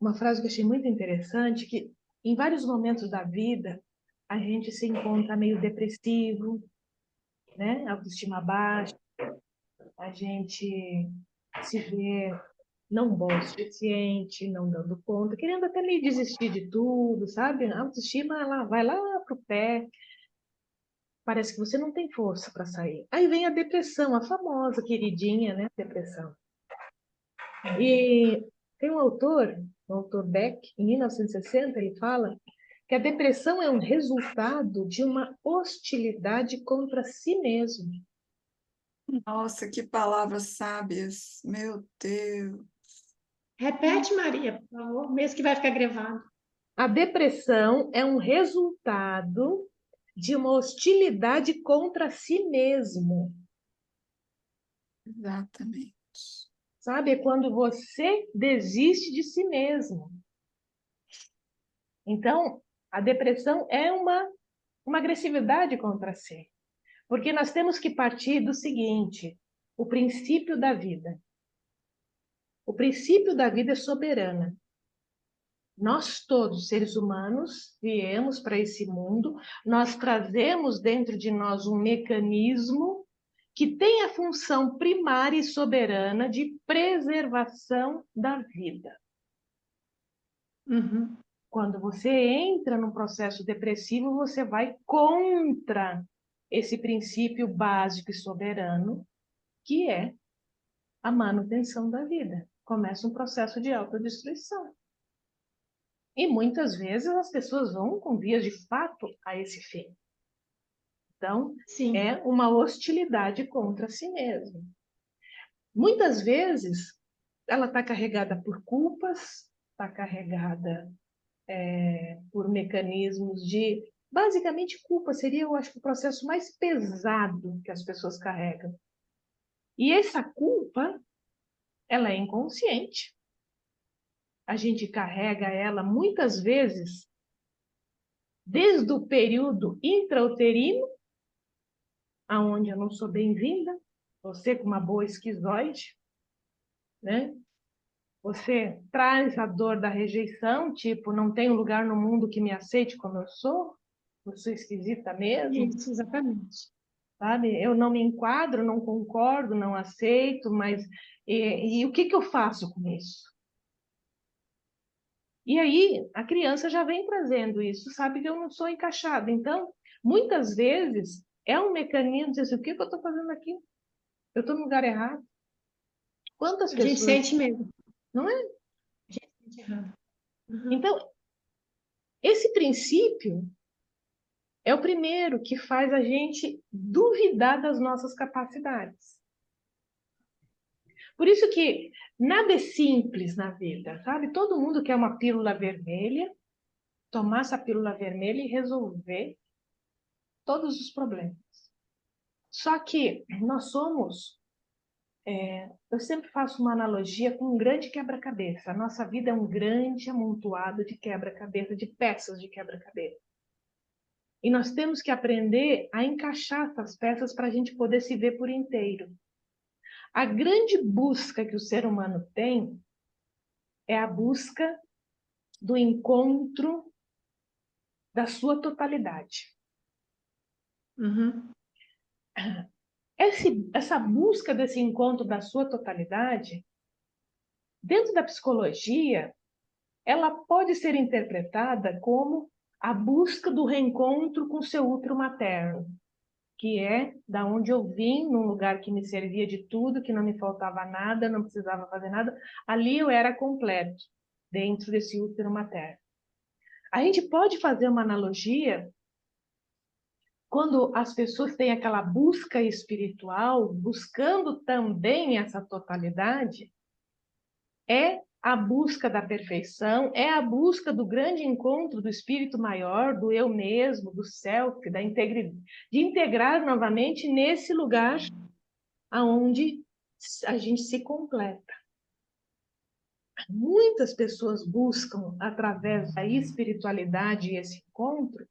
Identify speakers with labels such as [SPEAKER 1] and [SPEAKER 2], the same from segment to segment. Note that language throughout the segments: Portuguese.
[SPEAKER 1] uma frase que eu achei muito interessante, que em vários momentos da vida a gente se encontra meio depressivo, né? Autoestima baixa, a gente se vê não bom o suficiente, não dando conta, querendo até meio desistir de tudo, sabe? A autoestima, ela vai lá pro pé, parece que você não tem força para sair. Aí vem a depressão, a famosa, queridinha, né? Depressão. E tem um autor, o autor Beck, em 1960, ele fala que a depressão é um resultado de uma hostilidade contra si mesmo.
[SPEAKER 2] Nossa, que palavras sábias. Meu Deus.
[SPEAKER 3] Repete, Maria, por favor, mesmo que vai ficar gravado.
[SPEAKER 1] A depressão é um resultado de uma hostilidade contra si mesmo.
[SPEAKER 2] Exatamente.
[SPEAKER 1] Sabe? É quando você desiste de si mesmo. Então, a depressão é uma agressividade contra si. Porque nós temos que partir do seguinte: o princípio da vida. O princípio da vida é soberana. Nós todos, seres humanos, viemos para esse mundo, nós trazemos dentro de nós um mecanismo que tem a função primária e soberana de preservação da vida.
[SPEAKER 3] Uhum.
[SPEAKER 1] Quando você entra num processo depressivo, você vai contra esse princípio básico e soberano, que é a manutenção da vida. Começa um processo de autodestruição. E muitas vezes as pessoas vão com vias de fato a esse fim. Então,
[SPEAKER 3] Sim.
[SPEAKER 1] é uma hostilidade contra si mesmo. Muitas vezes, ela está carregada por culpas, está carregada por mecanismos de... Basicamente, culpa seria, eu acho, o processo mais pesado que as pessoas carregam. E essa culpa, ela é inconsciente. A gente carrega ela muitas vezes desde o período intrauterino, aonde eu não sou bem-vinda, você com uma boa esquizoide, né? Você traz a dor da rejeição, tipo, não tem um lugar no mundo que me aceite como eu sou esquisita mesmo,
[SPEAKER 3] Isso, exatamente.
[SPEAKER 1] sabe? Eu não me enquadro, não concordo, não aceito, mas e o que que eu faço com isso? E aí a criança já vem trazendo isso, sabe que eu não sou encaixada. Então, muitas vezes é um mecanismo de dizer assim, o que que eu estou fazendo aqui? Eu estou no lugar errado. Quantas
[SPEAKER 3] A gente
[SPEAKER 1] pessoas,
[SPEAKER 3] sente mesmo.
[SPEAKER 1] não é?
[SPEAKER 3] A gente sente errado. Uhum.
[SPEAKER 1] Então, esse princípio é o primeiro que faz a gente duvidar das nossas capacidades. Por isso que nada é simples na vida, sabe? Todo mundo quer uma pílula vermelha, tomar essa pílula vermelha e resolver todos os problemas. Só que nós somos, eu sempre faço uma analogia com um grande quebra-cabeça. A nossa vida é um grande amontoado de quebra-cabeça, de peças de quebra-cabeça. E nós temos que aprender a encaixar essas peças para a gente poder se ver por inteiro. A grande busca que o ser humano tem é a busca do encontro da sua totalidade.
[SPEAKER 3] Uhum.
[SPEAKER 1] Essa busca desse encontro da sua totalidade, dentro da psicologia, ela pode ser interpretada como a busca do reencontro com seu útero materno, que é da onde eu vim, num lugar que me servia de tudo, que não me faltava nada, não precisava fazer nada. Ali eu era completo, dentro desse útero materno. A gente pode fazer uma analogia quando as pessoas têm aquela busca espiritual, buscando também essa totalidade, é a busca da perfeição, é a busca do grande encontro do espírito maior, do eu mesmo, do self, da integridade, de integrar novamente nesse lugar aonde a gente se completa. Muitas pessoas buscam através da espiritualidade esse encontro,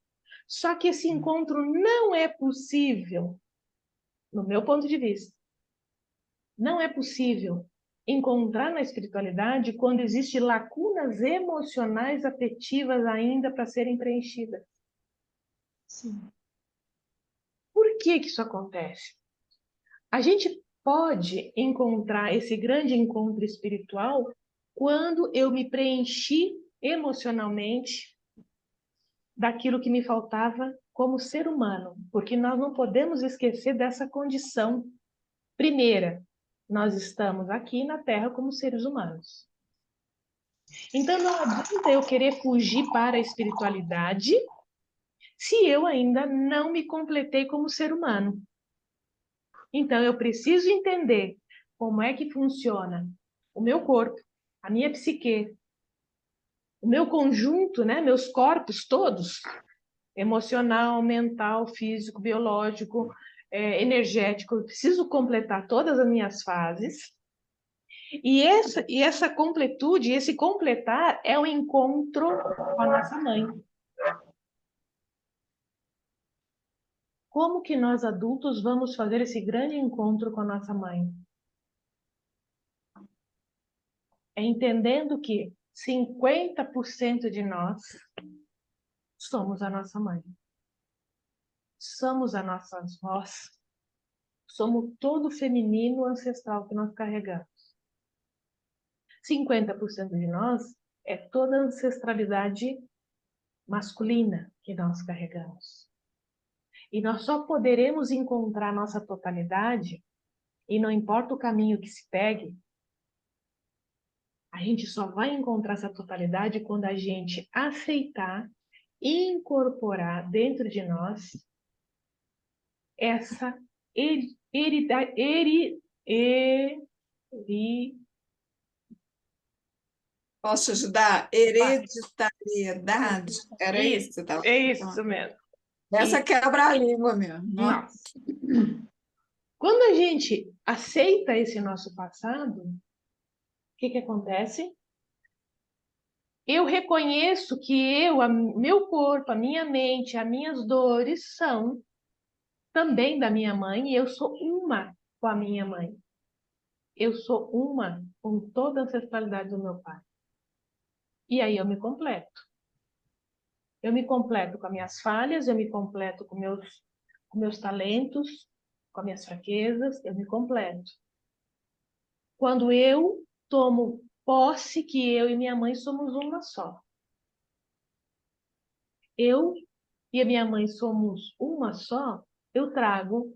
[SPEAKER 1] só que esse encontro não é possível, no meu ponto de vista, não é possível encontrar na espiritualidade quando existem lacunas emocionais, afetivas ainda para serem preenchidas.
[SPEAKER 3] Sim.
[SPEAKER 1] Por que que isso acontece? A gente pode encontrar esse grande encontro espiritual quando eu me preenchi emocionalmente daquilo que me faltava como ser humano, porque nós não podemos esquecer dessa condição. Primeira, nós estamos aqui na Terra como seres humanos. Então não adianta eu querer fugir para a espiritualidade se eu ainda não me completei como ser humano. Então eu preciso entender como é que funciona o meu corpo, a minha psique, o meu conjunto, né, meus corpos todos, emocional, mental, físico, biológico, energético. Eu preciso completar todas as minhas fases. E essa completude, esse completar é o encontro com a nossa mãe. Como que nós adultos vamos fazer esse grande encontro com a nossa mãe? É entendendo que 50% de nós somos a nossa mãe. Somos a nossa voz. Somos todo o feminino ancestral que nós carregamos. 50% de nós é toda a ancestralidade masculina que nós carregamos. E nós só poderemos encontrar nossa totalidade, e não importa o caminho que se pegue, a gente só vai encontrar essa totalidade quando a gente aceitar e incorporar dentro de nós essa
[SPEAKER 2] Posso ajudar? Hereditariedade. Era isso que você estava
[SPEAKER 1] é
[SPEAKER 2] falando?
[SPEAKER 1] isso mesmo.
[SPEAKER 2] Essa quebra a língua mesmo.
[SPEAKER 1] Nossa. Quando a gente aceita esse nosso passado, o que acontece? Eu reconheço que meu corpo, a minha mente, as minhas dores são também da minha mãe e eu sou uma com a minha mãe. Eu sou uma com toda a ancestralidade do meu pai. E aí eu me completo. Eu me completo com as minhas falhas, eu me completo com meus talentos, com as minhas fraquezas, eu me completo. Quando eu tomo posse que eu e minha mãe somos uma só. Eu e a minha mãe somos uma só, eu trago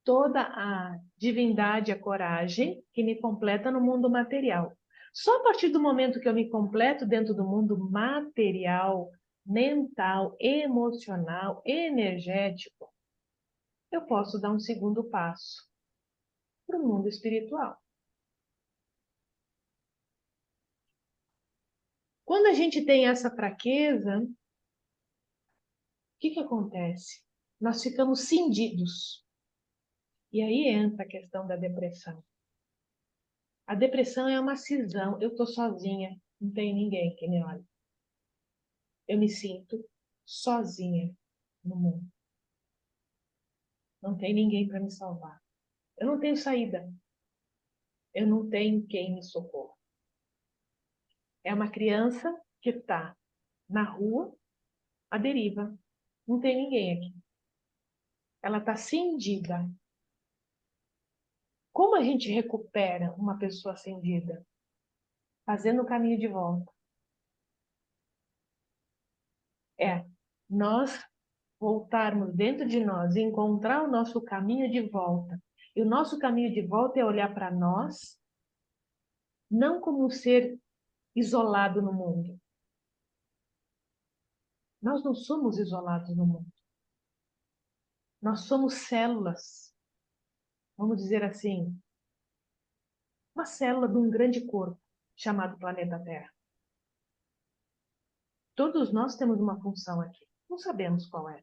[SPEAKER 1] toda a divindade, a coragem que me completa no mundo material. Só a partir do momento que eu me completo dentro do mundo material, mental, emocional, energético, eu posso dar um segundo passo para o mundo espiritual. Quando a gente tem essa fraqueza, o que acontece? Nós ficamos cindidos. E aí entra a questão da depressão. A depressão é uma cisão. Eu estou sozinha, não tem ninguém que me olhe. Eu me sinto sozinha no mundo. Não tem ninguém para me salvar. Eu não tenho saída. Eu não tenho quem me socorra. É uma criança que está na rua, à deriva. Não tem ninguém aqui. Ela está cindida. Como a gente recupera uma pessoa cindida? Fazendo o caminho de volta. Nós voltarmos dentro de nós e encontrar o nosso caminho de volta. E o nosso caminho de volta é olhar para nós, não como um ser isolado no mundo. Nós não somos isolados no mundo. Nós somos células, vamos dizer assim, uma célula de um grande corpo chamado planeta Terra. Todos nós temos uma função aqui. Não sabemos qual é.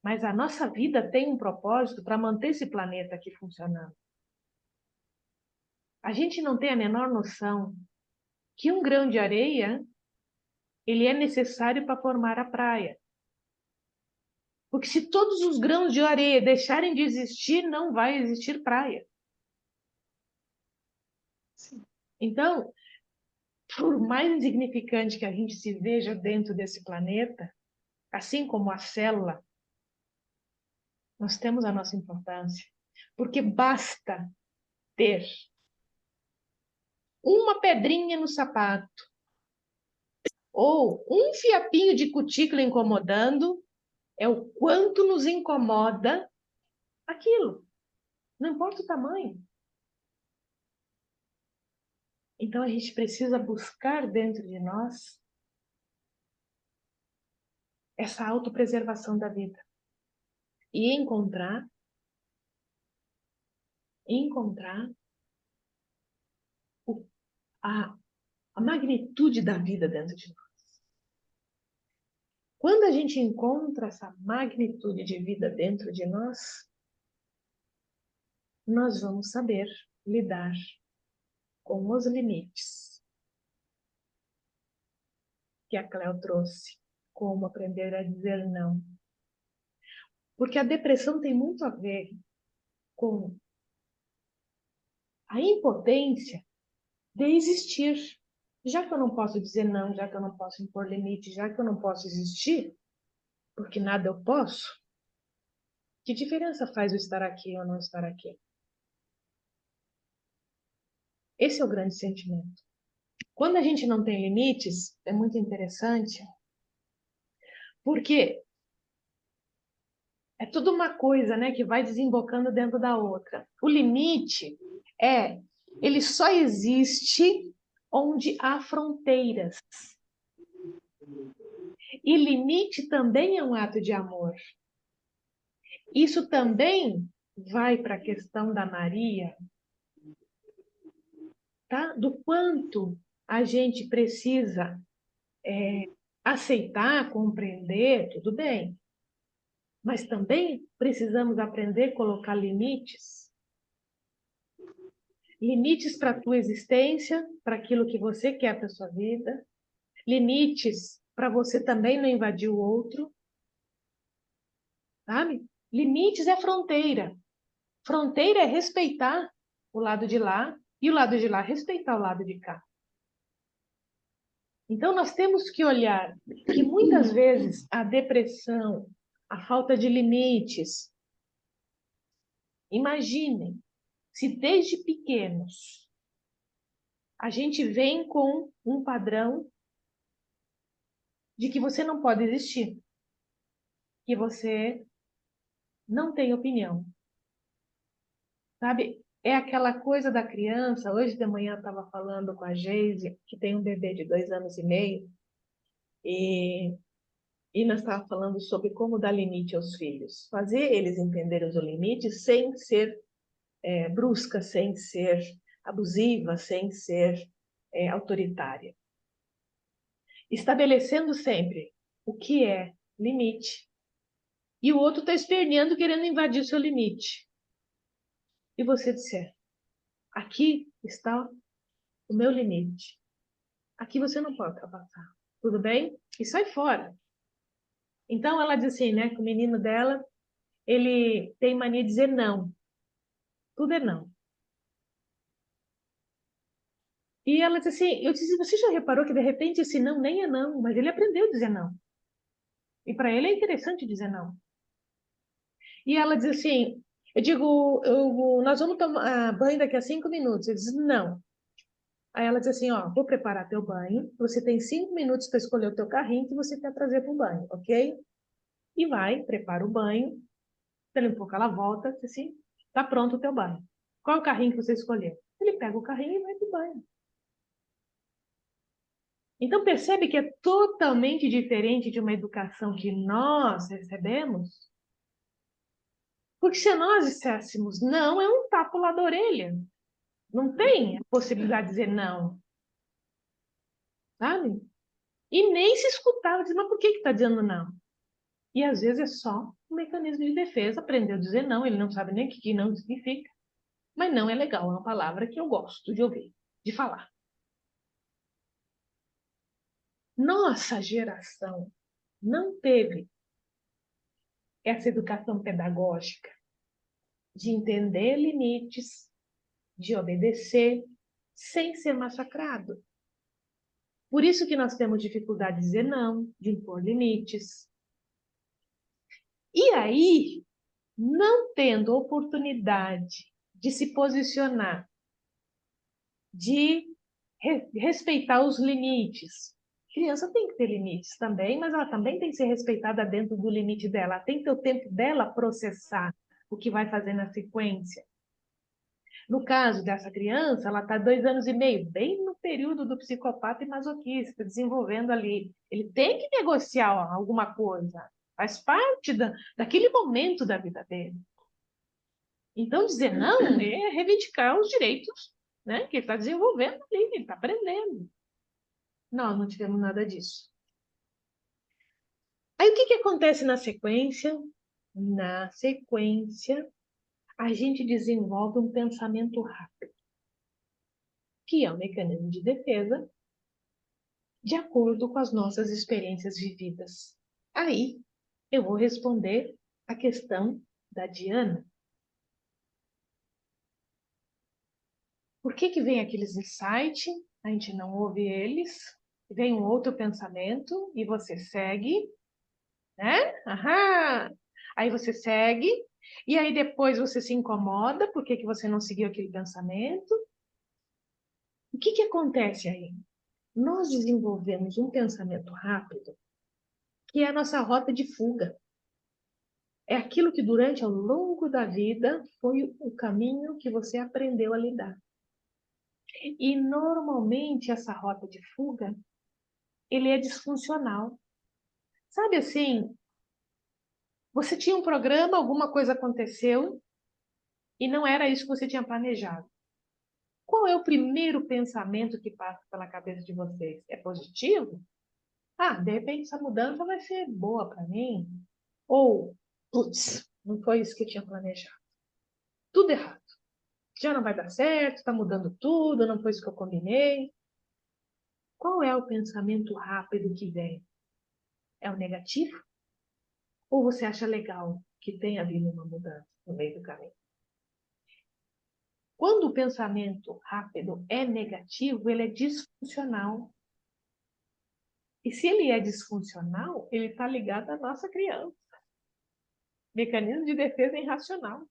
[SPEAKER 1] Mas a nossa vida tem um propósito para manter esse planeta aqui funcionando. A gente não tem a menor noção que um grão de areia ele é necessário para formar a praia. Porque se todos os grãos de areia deixarem de existir, não vai existir praia. Então, por mais insignificante que a gente se veja dentro desse planeta, assim como a célula, nós temos a nossa importância. Porque basta ter uma pedrinha no sapato ou um fiapinho de cutícula incomodando, é o quanto nos incomoda aquilo. Não importa o tamanho. Então a gente precisa buscar dentro de nós essa autopreservação da vida e encontrar a, a magnitude da vida dentro de nós. Quando a gente encontra essa magnitude de vida dentro de nós, nós vamos saber lidar com os limites que a Cleo trouxe, como aprender a dizer não. Porque a depressão tem muito a ver com a impotência de existir. Já que eu não posso dizer não, já que eu não posso impor limite, já que eu não posso existir, porque nada eu posso, que diferença faz eu estar aqui ou não estar aqui? Esse é o grande sentimento. Quando a gente não tem limites, é muito interessante, porque é tudo uma coisa, né, que vai desembocando dentro da outra. O limite ele só existe onde há fronteiras. E limite também é um ato de amor. Isso também vai para a questão da Maria, tá? Do quanto a gente precisa aceitar, compreender, tudo bem. Mas também precisamos aprender a colocar limites. Limites para a tua existência, para aquilo que você quer para a sua vida. Limites para você também não invadir o outro. Sabe? Limites é fronteira. Fronteira é respeitar o lado de lá e o lado de lá respeitar o lado de cá. Então nós temos que olhar que muitas vezes a depressão, a falta de limites, imaginem se desde pequenos a gente vem com um padrão de que você não pode existir, que você não tem opinião, sabe? É aquela coisa da criança. Hoje de manhã eu estava falando com a Geise, que tem um bebê de 2 anos e meio, e, e nós estávamos falando sobre como dar limite aos filhos, fazer eles entenderem os limites sem ser brusca, sem ser abusiva, sem ser autoritária. Estabelecendo sempre o que é limite. E o outro está esperneando, querendo invadir o seu limite. E você disser, aqui está o meu limite. Aqui você não pode ultrapassar. Tudo bem? E sai fora. Então ela diz assim, né, que o menino dela, ele tem mania de dizer não. Tudo é não. E ela diz assim, eu disse, você já reparou que de repente esse não nem é não, mas ele aprendeu a dizer não. E para ele é interessante dizer não. E ela diz assim, eu digo, nós vamos tomar banho daqui a 5 minutos. Ele diz, não. Aí ela diz assim, ó, vou preparar teu banho, você tem 5 minutos para escolher o teu carrinho que você quer trazer para o banho, ok? E vai, prepara o banho, dali um pouco ela volta, diz assim, tá pronto o teu banho. Qual é o carrinho que você escolheu? Ele pega o carrinho e vai para o banho. Então percebe que é totalmente diferente de uma educação que nós recebemos. Porque se nós disséssemos não, é um tapa lá da orelha. Não tem a possibilidade de dizer não. Sabe? E nem se escutava, dizer, mas por que está dizendo não? E às vezes é só um mecanismo de defesa, aprendeu a dizer não, ele não sabe nem o que não significa. Mas não é legal, é uma palavra que eu gosto de ouvir, de falar. Nossa geração não teve essa educação pedagógica de entender limites, de obedecer, sem ser massacrado. Por isso que nós temos dificuldade de dizer não, de impor limites. E aí, não tendo oportunidade de se posicionar, de respeitar os limites. Criança tem que ter limites também, mas ela também tem que ser respeitada dentro do limite dela. Ela tem que ter o tempo dela processar o que vai fazer na sequência. No caso dessa criança, ela está 2 anos e meio, bem no período do psicopata e masoquista, desenvolvendo ali. Ele tem que negociar alguma coisa, faz parte daquele momento da vida dele. Então, dizer não é reivindicar os direitos, né, que ele está desenvolvendo ali, ele está aprendendo. Não tivemos nada disso. Aí, o que acontece na sequência? Na sequência, a gente desenvolve um pensamento rápido, que é um mecanismo de defesa de acordo com as nossas experiências vividas. Aí, eu vou responder a questão da Diana. Por que vem aqueles insights? A gente não ouve eles, vem um outro pensamento e você segue, né? Aham! Aí você segue, e aí depois você se incomoda, por que você não seguiu aquele pensamento? O que acontece aí? Nós desenvolvemos um pensamento rápido, que é a nossa rota de fuga. É aquilo que durante ao longo da vida foi o caminho que você aprendeu a lidar. E normalmente essa rota de fuga, ele é disfuncional. Sabe assim, você tinha um programa, alguma coisa aconteceu e não era isso que você tinha planejado. Qual é o primeiro pensamento que passa pela cabeça de vocês? É positivo? Ah, de repente essa mudança vai ser boa para mim. Ou, putz, não foi isso que eu tinha planejado. Tudo errado. Já não vai dar certo, está mudando tudo, não foi isso que eu combinei. Qual é o pensamento rápido que vem? É o negativo? Ou você acha legal que tenha havido uma mudança no meio do caminho? Quando o pensamento rápido é negativo, ele é disfuncional. E se ele é disfuncional, ele está ligado à nossa criança. Mecanismo de defesa irracional.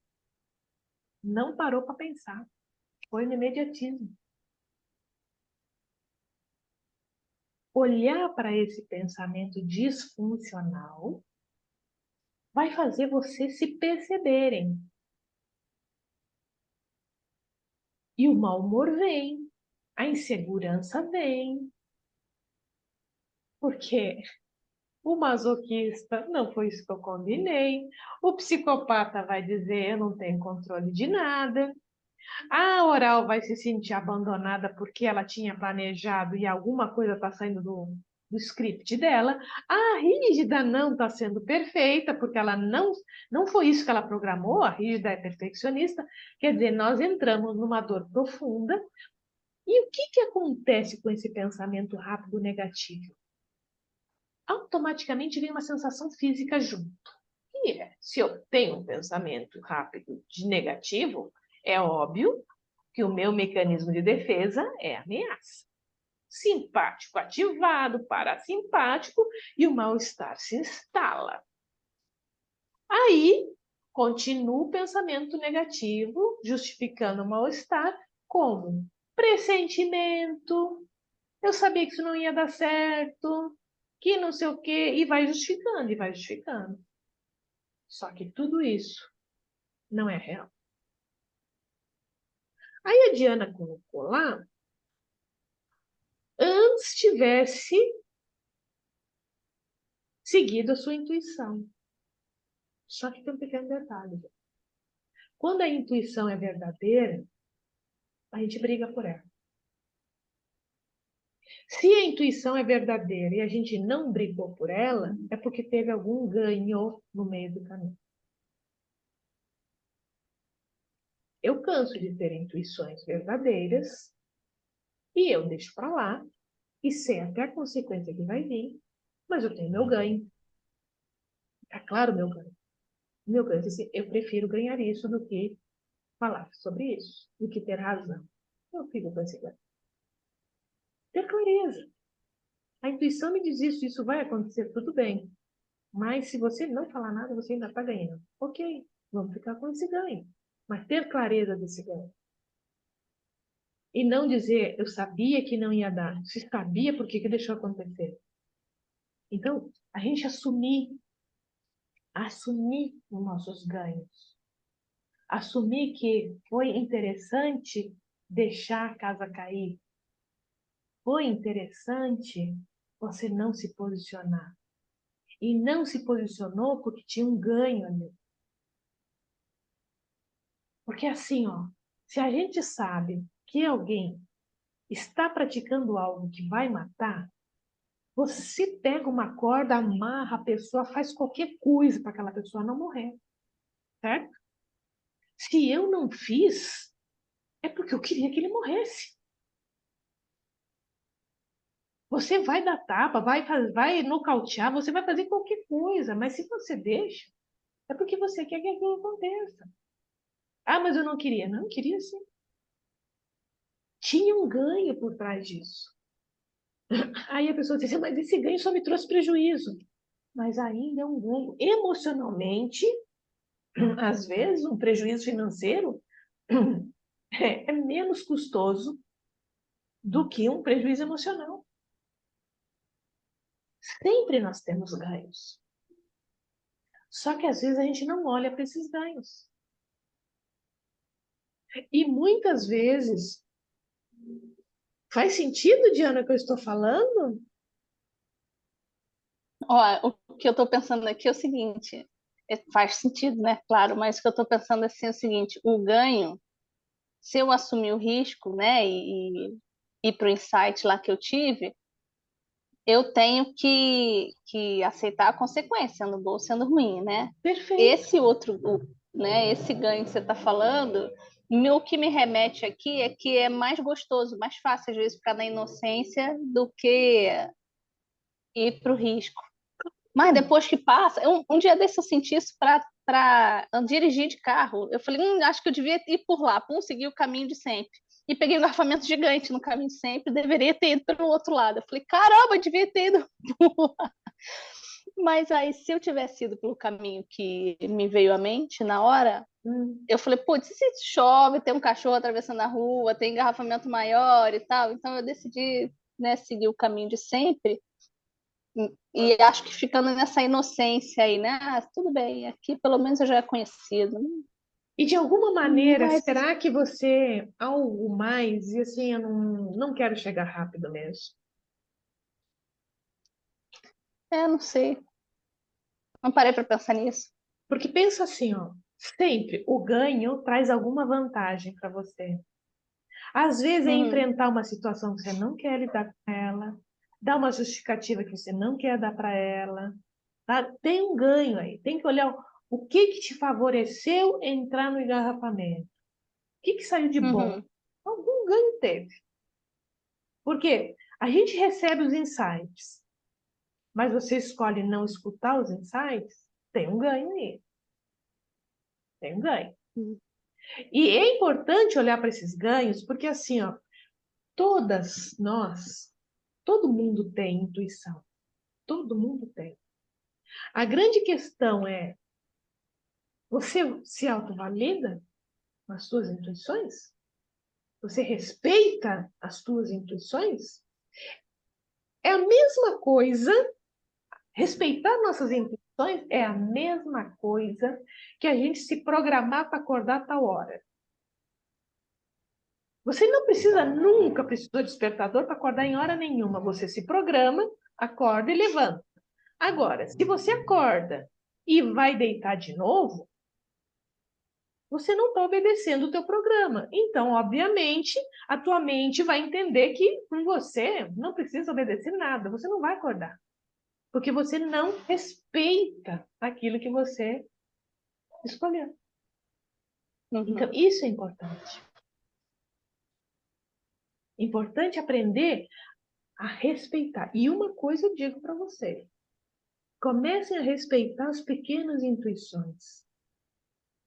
[SPEAKER 1] Não parou para pensar. Foi no imediatismo. Olhar para esse pensamento disfuncional vai fazer você se perceberem. E o mau humor vem, a insegurança vem. Porque o masoquista não foi isso que eu combinei. O psicopata vai dizer eu não tenho controle de nada. A oral vai se sentir abandonada porque ela tinha planejado e alguma coisa está saindo do script dela. A rígida não está sendo perfeita porque ela não foi isso que ela programou. A rígida é perfeccionista. Quer dizer, nós entramos numa dor profunda. E o que acontece com esse pensamento rápido negativo? Automaticamente vem uma sensação física junto. E se eu tenho um pensamento rápido de negativo, é óbvio que o meu mecanismo de defesa é ameaça. Simpático ativado, parasimpático, e o mal-estar se instala. Aí, continua o pensamento negativo, justificando o mal-estar como pressentimento, eu sabia que isso não ia dar certo, que não sei o quê, e vai justificando, e vai justificando. Só que tudo isso não é real. Aí a Diana colocou lá, antes tivesse seguido a sua intuição. Só que tem um pequeno detalhe. Quando a intuição é verdadeira, a gente briga por ela. Se a intuição é verdadeira e a gente não brigou por ela, é porque teve algum ganho no meio do caminho. Eu canso de ter intuições verdadeiras e eu deixo para lá e sei até a consequência que vai vir, mas eu tenho meu ganho. Tá claro meu ganho? Meu ganho é assim, eu prefiro ganhar isso do que falar sobre isso, do que ter razão. Eu fico com esse ganho. Ter clareza. A intuição me diz isso vai acontecer, tudo bem. Mas se você não falar nada, você ainda está ganhando. Ok, vamos ficar com esse ganho. Mas ter clareza desse ganho. E não dizer, eu sabia que não ia dar. Se sabia, por que deixou acontecer? Então, a gente assumir os nossos ganhos. Assumir que foi interessante deixar a casa cair. Foi interessante você não se posicionar. E não se posicionou porque tinha um ganho ali. Porque assim, ó, se a gente sabe que alguém está praticando algo que vai matar, você pega uma corda, amarra a pessoa, faz qualquer coisa para aquela pessoa não morrer, certo? Se eu não fiz, é porque eu queria que ele morresse. Você vai dar tapa, vai nocautear, você vai fazer qualquer coisa, mas se você deixa, é porque você quer que aquilo aconteça. Ah, mas eu não queria. Não, queria sim. Tinha um ganho por trás disso. Aí a pessoa diz, mas esse ganho só me trouxe prejuízo. Mas ainda é um ganho. Emocionalmente, às vezes, um prejuízo financeiro é menos custoso do que um prejuízo emocional. Sempre nós temos ganhos. Só que às vezes a gente não olha para esses ganhos. E muitas vezes, faz sentido, Diana, o que eu estou falando?
[SPEAKER 4] Ó, o que eu estou pensando aqui é o seguinte, faz sentido, né? Claro, mas o que eu estou pensando assim é o seguinte, o ganho, se eu assumir o risco, né, e ir para o insight lá que eu tive, eu tenho que aceitar a consequência, sendo bom, sendo ruim, né?
[SPEAKER 1] Perfeito.
[SPEAKER 4] Esse outro, né, esse ganho que você está falando, o que me remete aqui é que é mais gostoso, mais fácil, às vezes, ficar na inocência do que ir para o risco. Mas depois que passa, um dia desse eu senti isso para dirigir de carro. Eu falei, acho que eu devia ir por lá, seguir o caminho de sempre. E peguei um engarrafamento gigante no caminho de sempre, deveria ter ido pelo outro lado. Eu falei, caramba, eu devia ter ido por lá. Mas aí, se eu tivesse ido pelo caminho que me veio à mente na hora, eu falei, putz, se chove, tem um cachorro atravessando a rua, tem engarrafamento maior e tal. Então eu decidi, né, seguir o caminho de sempre. E acho que ficando nessa inocência aí, né? Ah, tudo bem, aqui pelo menos eu já é conhecido.
[SPEAKER 1] E de alguma maneira,
[SPEAKER 4] Mas,
[SPEAKER 1] será que você, algo mais, e assim, eu não quero chegar rápido mesmo.
[SPEAKER 4] não sei. Não parei para pensar nisso.
[SPEAKER 1] Porque pensa assim, ó, sempre o ganho traz alguma vantagem para você. Às vezes é
[SPEAKER 4] Uhum,
[SPEAKER 1] enfrentar uma situação que você não quer lidar com ela, dar uma justificativa que você não quer dar para ela, tá? Tem um ganho aí. Tem que olhar o que te favoreceu entrar no engarrafamento. O que saiu de bom?
[SPEAKER 4] uhum,
[SPEAKER 1] Algum ganho teve. Porque a gente recebe os insights, mas você escolhe não escutar os insights, tem um ganho aí. Tem um ganho.
[SPEAKER 4] uhum,
[SPEAKER 1] E é importante olhar para esses ganhos, porque assim, ó, todas nós, todo mundo tem intuição. Todo mundo tem. A grande questão é, você se autovalida com as suas intuições? Você respeita as suas intuições? É a mesma coisa, respeitar nossas intuições é a mesma coisa que a gente se programar para acordar a tal hora. Você não precisa, nunca precisou de despertador para acordar em hora nenhuma. Você se programa, acorda e levanta. Agora, se você acorda e vai deitar de novo, você não está obedecendo o teu programa. Então, obviamente, a tua mente vai entender que você não precisa obedecer nada, você não vai acordar. Porque você não respeita aquilo que você escolheu. Então,
[SPEAKER 4] uhum.
[SPEAKER 1] isso é importante. Importante aprender a respeitar. E uma coisa eu digo para você: comecem a respeitar as pequenas intuições.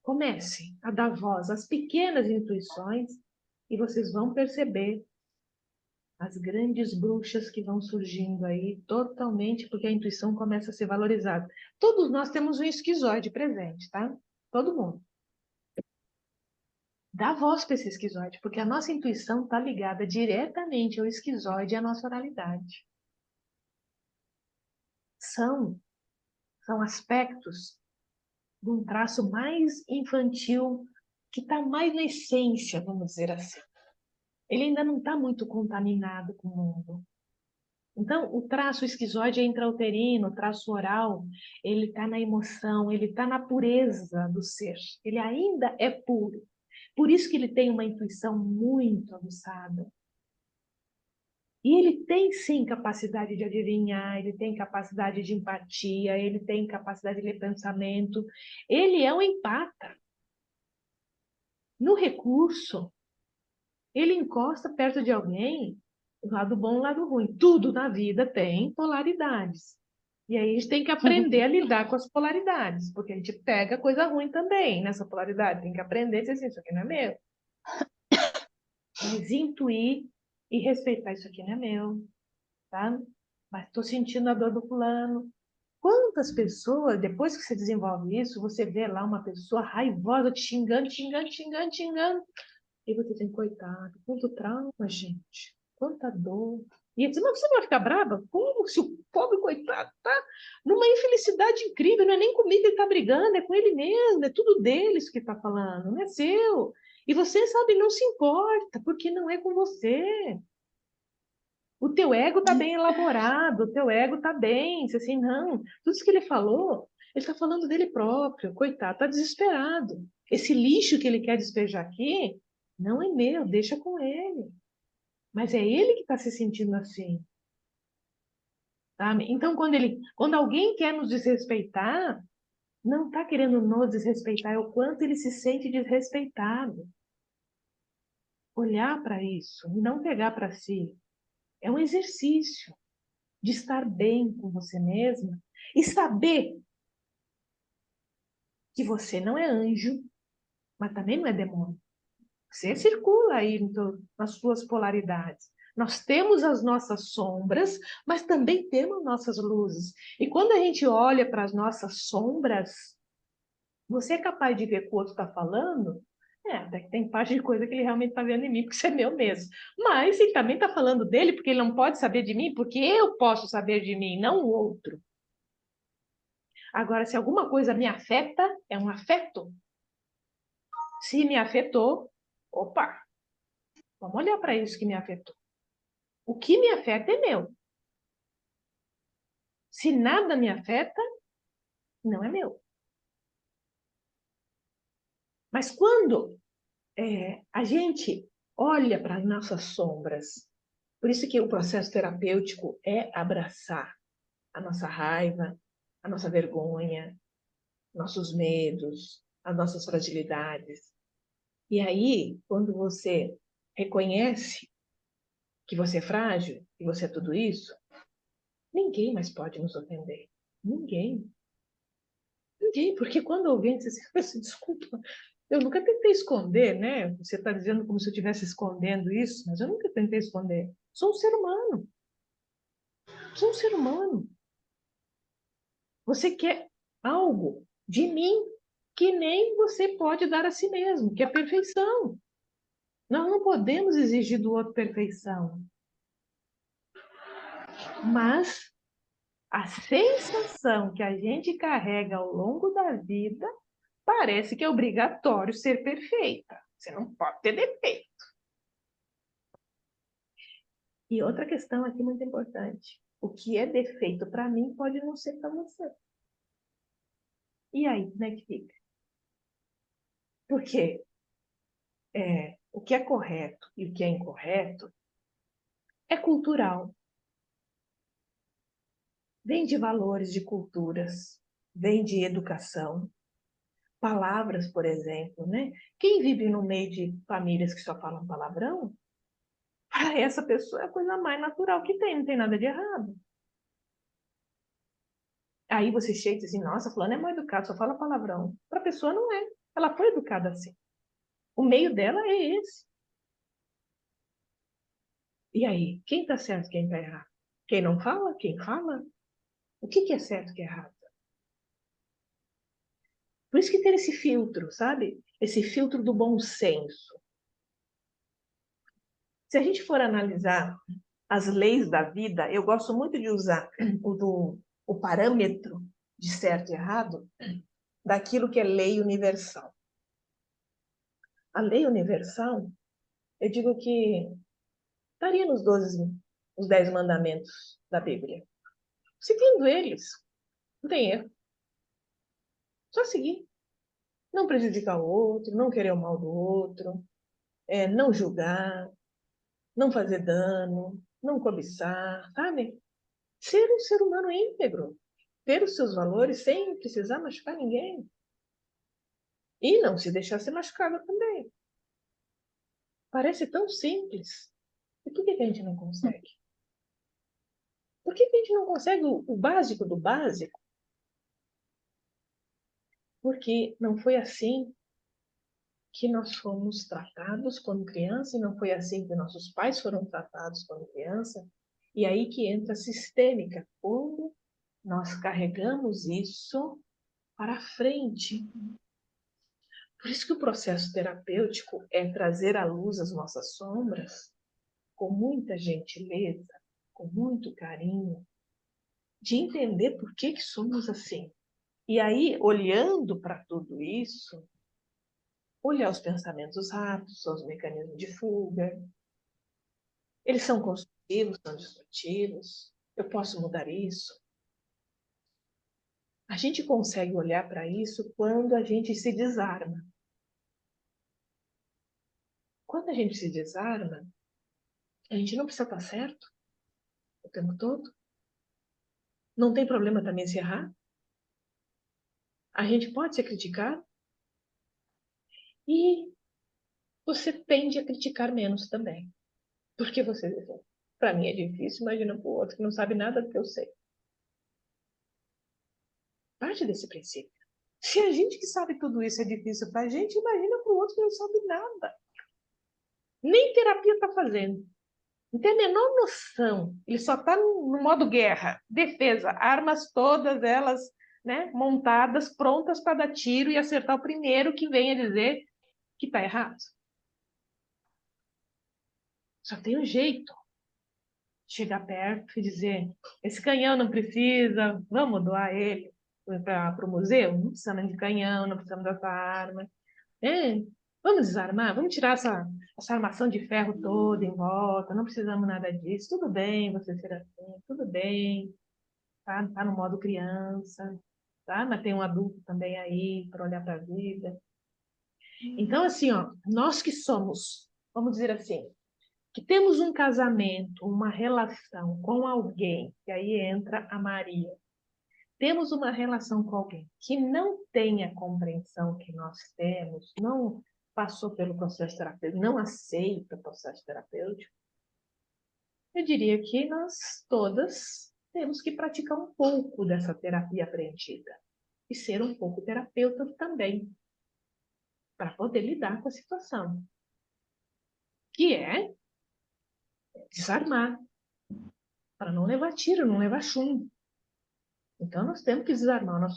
[SPEAKER 1] Comecem a dar voz às pequenas intuições E vocês vão perceber as grandes bruxas que vão surgindo aí totalmente, porque a intuição começa a ser valorizada. Todos nós temos um esquizoide presente, tá? Todo mundo. Dá voz para esse esquizoide, porque a nossa intuição está ligada diretamente ao esquizoide e à nossa oralidade. São aspectos de um traço mais infantil, que está mais na essência, vamos dizer assim. Ele ainda não está muito contaminado com o mundo. Então, o traço esquizoide é intrauterino, o traço oral, ele está na emoção, ele está na pureza do ser. Ele ainda é puro. Por isso que ele tem uma intuição muito aguçada. E ele tem, sim, capacidade de adivinhar, ele tem capacidade de empatia, ele tem capacidade de ler pensamento. Ele é um empata. No recurso, ele encosta perto de alguém, o lado bom e o lado ruim. Tudo na vida tem polaridades. E aí a gente tem que aprender a lidar com as polaridades, porque a gente pega coisa ruim também nessa polaridade. Tem que aprender a dizer assim, isso aqui não é meu. Mas intuir e respeitar, isso aqui não é meu, tá? Mas estou sentindo a dor do fulano. Quantas pessoas, depois que você desenvolve isso, você vê lá uma pessoa raivosa, te xingando, xingando, xingando, xingando. E você tem, coitado, quanto trauma, gente. Quanta dor. E ele diz, mas você vai ficar brava? Como se o pobre coitado tá numa infelicidade incrível, não é nem comigo que ele tá brigando, é com ele mesmo, é tudo deles que tá falando, não é seu. E você, sabe, não se importa, porque não é com você. O teu ego está bem elaborado, o teu ego está bem. Você assim, não, tudo isso que ele falou, ele está falando dele próprio, coitado, está desesperado. Esse lixo que ele quer despejar aqui não é meu, deixa com ele. Mas é ele que está se sentindo assim. Sabe? Então, quando alguém quer nos desrespeitar, não está querendo nos desrespeitar, é o quanto ele se sente desrespeitado. Olhar para isso e não pegar para si. É um exercício de estar bem com você mesma e saber que você não é anjo, mas também não é demônio. Você circula aí nas suas polaridades. Nós temos as nossas sombras, mas também temos nossas luzes. E quando a gente olha para as nossas sombras, você é capaz de ver o que o outro está falando? Até que tem parte de coisa que ele realmente está vendo em mim, porque isso é meu mesmo. Mas ele também está falando dele, porque ele não pode saber de mim, porque eu posso saber de mim, não o outro. Agora, se alguma coisa me afeta, é um afeto. Se me afetou, opa, vamos olhar para isso que me afetou. O que me afeta é meu. Se nada me afeta, não é meu. Mas quando a gente olha para as nossas sombras, por isso que o processo terapêutico é abraçar a nossa raiva, a nossa vergonha, nossos medos, as nossas fragilidades. E aí, quando você reconhece que você é frágil, que você é tudo isso, ninguém mais pode nos ofender. Ninguém. Ninguém, porque quando alguém diz assim, desculpa, eu nunca tentei esconder, né? Você está dizendo como se eu estivesse escondendo isso, mas eu nunca tentei esconder. Sou um ser humano. Sou um ser humano. Você quer algo de mim que nem você pode dar a si mesmo, que é perfeição. Nós não podemos exigir do outro perfeição. Mas a sensação que a gente carrega ao longo da vida parece que é obrigatório ser perfeita. Você não pode ter defeito. E outra questão aqui muito importante. O que é defeito para mim pode não ser para você. E aí, como é que fica? Porque o que é correto e o que é incorreto é cultural. Vem de valores, de culturas, vem de educação. Palavras, por exemplo, né? Quem vive no meio de famílias que só falam palavrão, para essa pessoa é a coisa mais natural que tem, não tem nada de errado. Aí você chega e diz assim, nossa, fulano é mal educado, só fala palavrão. Para a pessoa não é. Ela foi educada assim. O meio dela é esse. E aí, quem está certo, quem está errado? Quem não fala, quem fala? O que é certo e o que é errado? Por isso que tem esse filtro, sabe? Esse filtro do bom senso. Se a gente for analisar as leis da vida, eu gosto muito de usar o parâmetro de certo e errado daquilo que é lei universal. A lei universal, eu digo que estaria os 10 mandamentos da Bíblia. Seguindo eles, não tem erro. Só seguir. Não prejudicar o outro, não querer o mal do outro, não julgar, não fazer dano, não cobiçar, sabe? Ser um ser humano íntegro, ter os seus valores sem precisar machucar ninguém. E não se deixar ser machucado também. Parece tão simples. E por que a gente não consegue? Por que a gente não consegue o básico do básico? Porque não foi assim que nós fomos tratados quando criança, e não foi assim que nossos pais foram tratados quando criança. E aí que entra a sistêmica, quando nós carregamos isso para frente. Por isso que o processo terapêutico é trazer à luz as nossas sombras com muita gentileza, com muito carinho, de entender por que somos assim. E aí, olhando para tudo isso, olhar os pensamentos rápidos, os mecanismos de fuga. Eles são construtivos, são destrutivos. Eu posso mudar isso? A gente consegue olhar para isso quando a gente se desarma. Quando a gente se desarma, a gente não precisa estar certo o tempo todo. Não tem problema também se errar. A gente pode ser criticado e você tende a criticar menos também. Porque você, para mim é difícil, imagina para o outro que não sabe nada do que eu sei. Parte desse princípio. Se a gente que sabe tudo isso é difícil para a gente, imagina para o outro que não sabe nada. Nem terapia está fazendo. Não tem a menor noção. Ele só está no modo guerra, defesa, armas todas elas, né, montadas, prontas para dar tiro e acertar o primeiro que venha dizer que está errado. Só tem um jeito. Chegar perto e dizer, esse canhão não precisa, vamos doar ele para o museu? Não precisamos de canhão, não precisamos dessa arma. Vamos desarmar, vamos tirar essa armação de ferro toda em volta, não precisamos nada disso. Tudo bem você ser assim, tudo bem, tá no modo criança, tá? Mas tem um adulto também aí para olhar para a vida. Então, assim, ó, nós que somos, vamos dizer assim, que temos um casamento, uma relação com alguém, que aí entra a Maria, temos uma relação com alguém que não tem a compreensão que nós temos, não passou pelo processo terapêutico, não aceita o processo terapêutico, eu diria que nós todas temos que praticar um pouco dessa terapia aprendida e ser um pouco terapeuta também, para poder lidar com a situação, que é desarmar, para não levar tiro, não levar chumbo. Então, nós temos que desarmar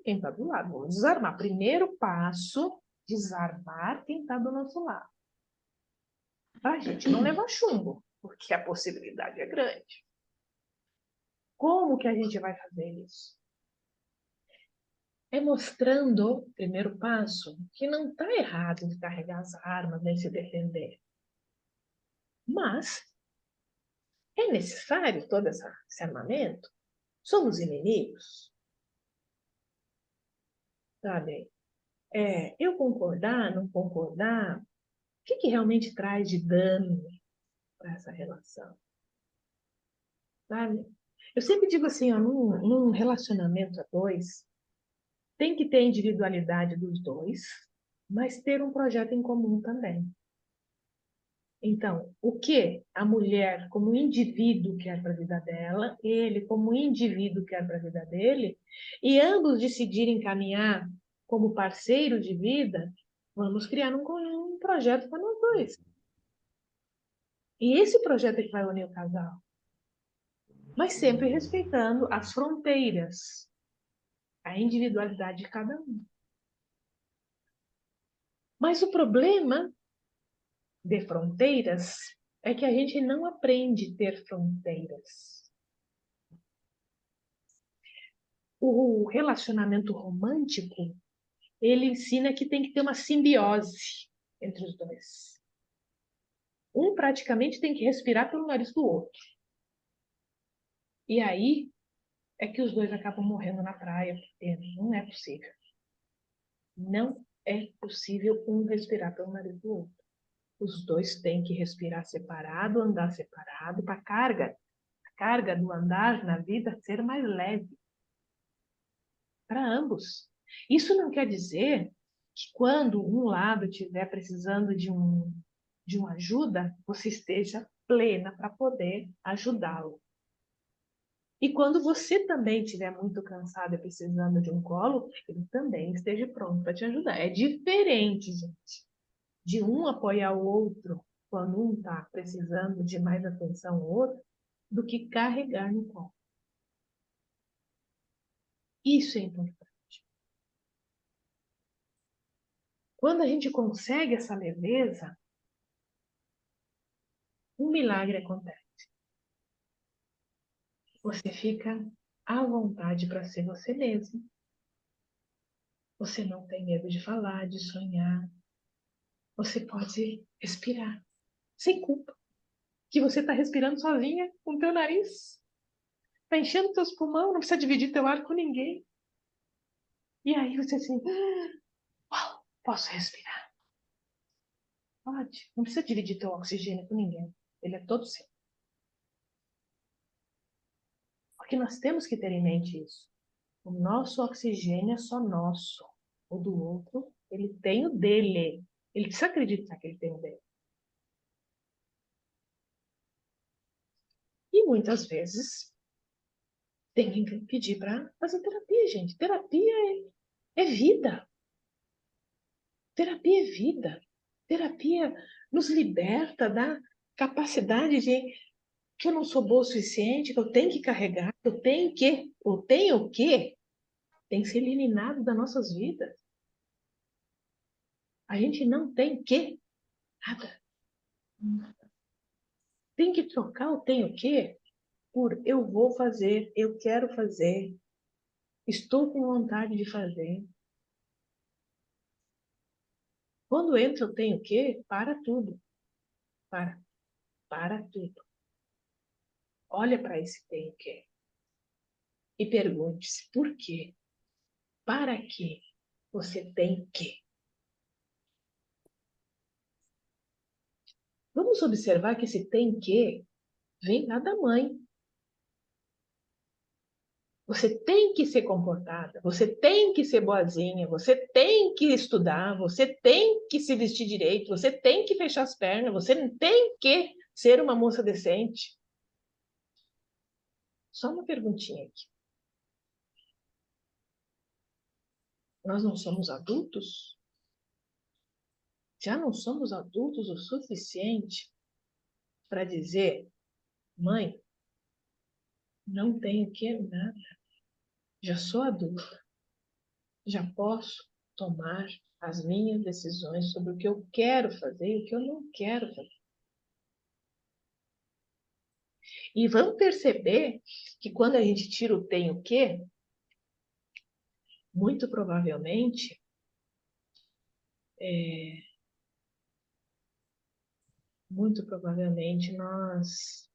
[SPEAKER 1] quem está do lado. Vamos desarmar. Primeiro passo, desarmar quem está do nosso lado. Para a gente não levar chumbo, porque a possibilidade é grande. Como que a gente vai fazer isso? É mostrando, primeiro passo, que não está errado de carregar as armas nem se defender. Mas é necessário todo esse armamento? Somos inimigos? Sabe? Eu concordar, não concordar, o que realmente traz de dano para essa relação? Sabe? Eu sempre digo assim, ó, num relacionamento a dois, tem que ter a individualidade dos dois, mas ter um projeto em comum também. Então, o que a mulher, como indivíduo, quer para a vida dela, ele, como indivíduo, quer para a vida dele, e ambos decidirem caminhar como parceiro de vida, vamos criar um projeto para nós dois. E esse projeto é que vai unir o casal. Mas sempre respeitando as fronteiras, a individualidade de cada um. Mas o problema de fronteiras é que a gente não aprende a ter fronteiras. O relacionamento romântico, ele ensina que tem que ter uma simbiose entre os dois. Um praticamente tem que respirar pelo nariz do outro. E aí é que os dois acabam morrendo na praia, porque não é possível. Não é possível um respirar pelo nariz do outro. Os dois têm que respirar separado, andar separado, para a carga do andar na vida ser mais leve para ambos. Isso não quer dizer que quando um lado estiver precisando de uma ajuda, você esteja plena para poder ajudá-lo. E quando você também estiver muito cansada e precisando de um colo, ele também esteja pronto para te ajudar. É diferente, gente, de um apoiar o outro quando um está precisando de mais atenção o outro, do que carregar no colo. Isso é importante. Quando a gente consegue essa leveza, um milagre acontece. Você fica à vontade para ser você mesmo. Você não tem medo de falar, de sonhar. Você pode respirar sem culpa. Que você está respirando sozinha com o teu nariz. Está enchendo teus pulmões, não precisa dividir teu ar com ninguém. E aí você assim, uau, posso respirar. Pode. Não precisa dividir teu oxigênio com ninguém. Ele é todo seu. Porque nós temos que ter em mente isso. O nosso oxigênio é só nosso. O do outro, ele tem o dele. Ele precisa acreditar que ele tem o dele. E muitas vezes tem que pedir para fazer terapia, gente. Terapia é vida. Terapia é vida. Terapia nos liberta da capacidade de que eu não sou boa o suficiente, que eu tenho que carregar, que eu tenho o quê? Tem que ser eliminado das nossas vidas. A gente não tem que nada. Tem que trocar o tenho que por eu vou fazer, eu quero fazer, estou com vontade de fazer. Quando entra eu tenho que, para tudo. Para tudo. Olha para esse tenho que e pergunte-se por quê? Para que você tem que? Vamos observar que esse tem que vem lá da mãe. Você tem que ser comportada, você tem que ser boazinha, você tem que estudar, você tem que se vestir direito, você tem que fechar as pernas, você tem que ser uma moça decente. Só uma perguntinha aqui. Nós não somos adultos? Já não somos adultos o suficiente para dizer, mãe, não tenho que nada. Já sou adulta. Já posso tomar as minhas decisões sobre o que eu quero fazer e o que eu não quero fazer. E vamos perceber que quando a gente tira o tenho que, muito provavelmente, nós...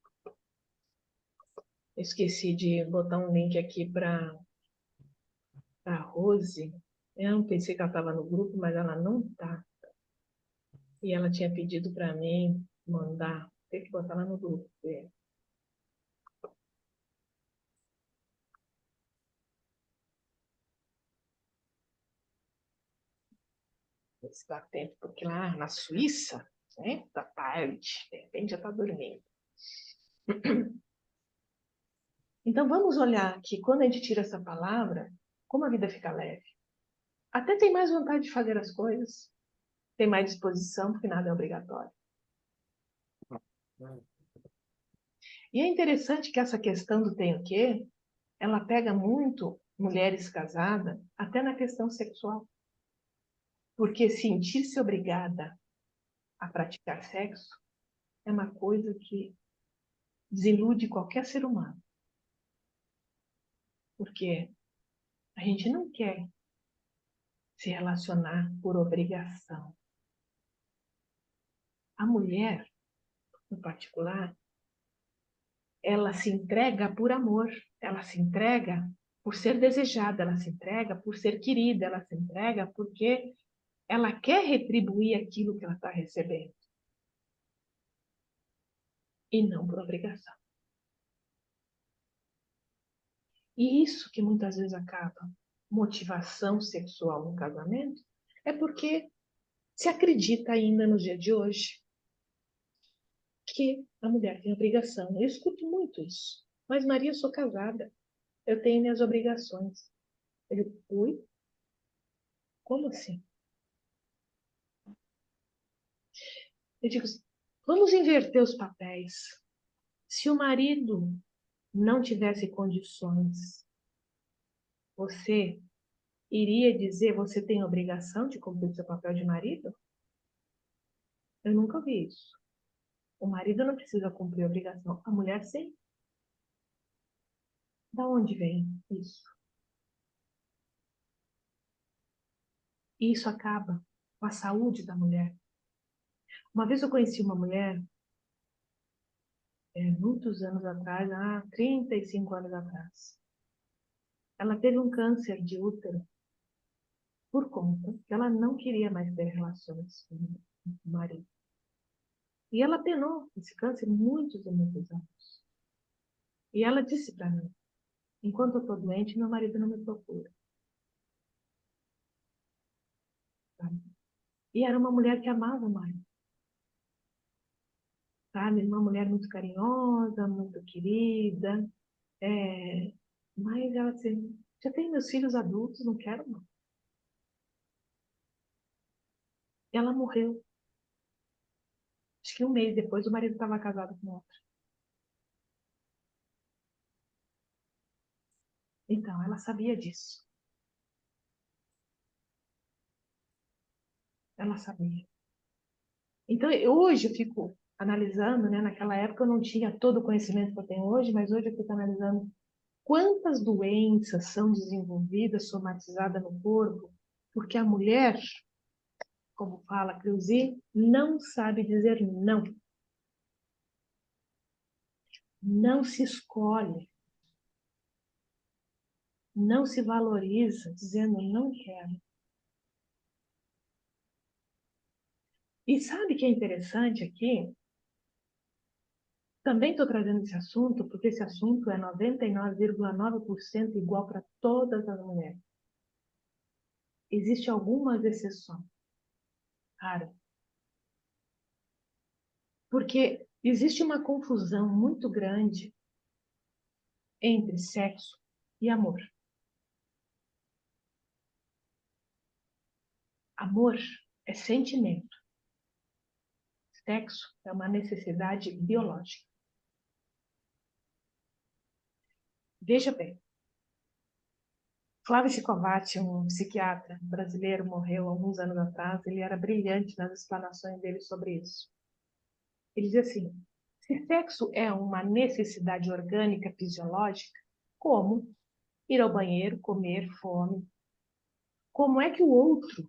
[SPEAKER 1] Esqueci de botar um link aqui para a Rose. Eu pensei que ela estava no grupo, mas ela não está. E ela tinha pedido para mim mandar. Tem que botar lá no grupo. Esse dá tempo, porque lá na Suíça, né, tá tarde, de repente já está dormindo. Então vamos olhar que quando a gente tira essa palavra, como a vida fica leve. Até tem mais vontade de fazer as coisas, tem mais disposição, porque nada é obrigatório. E é interessante que essa questão do tem o quê, ela pega muito mulheres casadas, até na questão sexual. Porque sentir-se obrigada a praticar sexo é uma coisa que desilude qualquer ser humano. Porque a gente não quer se relacionar por obrigação. A mulher, em particular, ela se entrega por amor, ela se entrega por ser desejada, ela se entrega por ser querida, ela se entrega porque ela quer retribuir aquilo que ela está recebendo. E não por obrigação. E isso que muitas vezes acaba motivação sexual no casamento é porque se acredita ainda no dia de hoje que a mulher tem obrigação. Eu escuto muito isso. Mas Maria, eu sou casada. Eu tenho minhas obrigações. Eu digo, ui? Como assim? Eu digo, vamos inverter os papéis. Se o marido não tivesse condições, você iria dizer você tem obrigação de cumprir o seu papel de marido? Eu nunca ouvi isso. O marido não precisa cumprir a obrigação. A mulher sim. Da onde vem isso? E isso acaba com a saúde da mulher. Uma vez eu conheci uma mulher, muitos anos atrás, 35 anos atrás. Ela teve um câncer de útero por conta que ela não queria mais ter relações com o marido. E ela penou esse câncer muitos e muitos anos. E ela disse para mim, enquanto eu estou doente, meu marido não me procura. Sabe? E era uma mulher que amava o marido. Sabe? Uma mulher muito carinhosa, muito querida. Mas ela disse, já tenho meus filhos adultos, não quero não. Ela morreu. Acho que um mês depois o marido estava casado com outra. Então, ela sabia disso. Ela sabia. Então, hoje eu fico analisando, né? Naquela época eu não tinha todo o conhecimento que eu tenho hoje, mas hoje eu fico analisando quantas doenças são desenvolvidas, somatizadas no corpo, porque a mulher, como fala a Creuzi, não sabe dizer não. Não se escolhe. Não se valoriza, dizendo não quero. E sabe o que é interessante aqui? Também estou trazendo esse assunto, porque esse assunto é 99,9% igual para todas as mulheres. Existem algumas exceções, raras. Porque existe uma confusão muito grande entre sexo e amor. Amor é sentimento. Sexo é uma necessidade biológica. Veja bem, Flávio Scovati, um psiquiatra brasileiro, morreu alguns anos atrás. Ele era brilhante nas explanações dele sobre isso. Ele diz assim, se sexo é uma necessidade orgânica fisiológica, como ir ao banheiro, comer, fome, como é que o outro,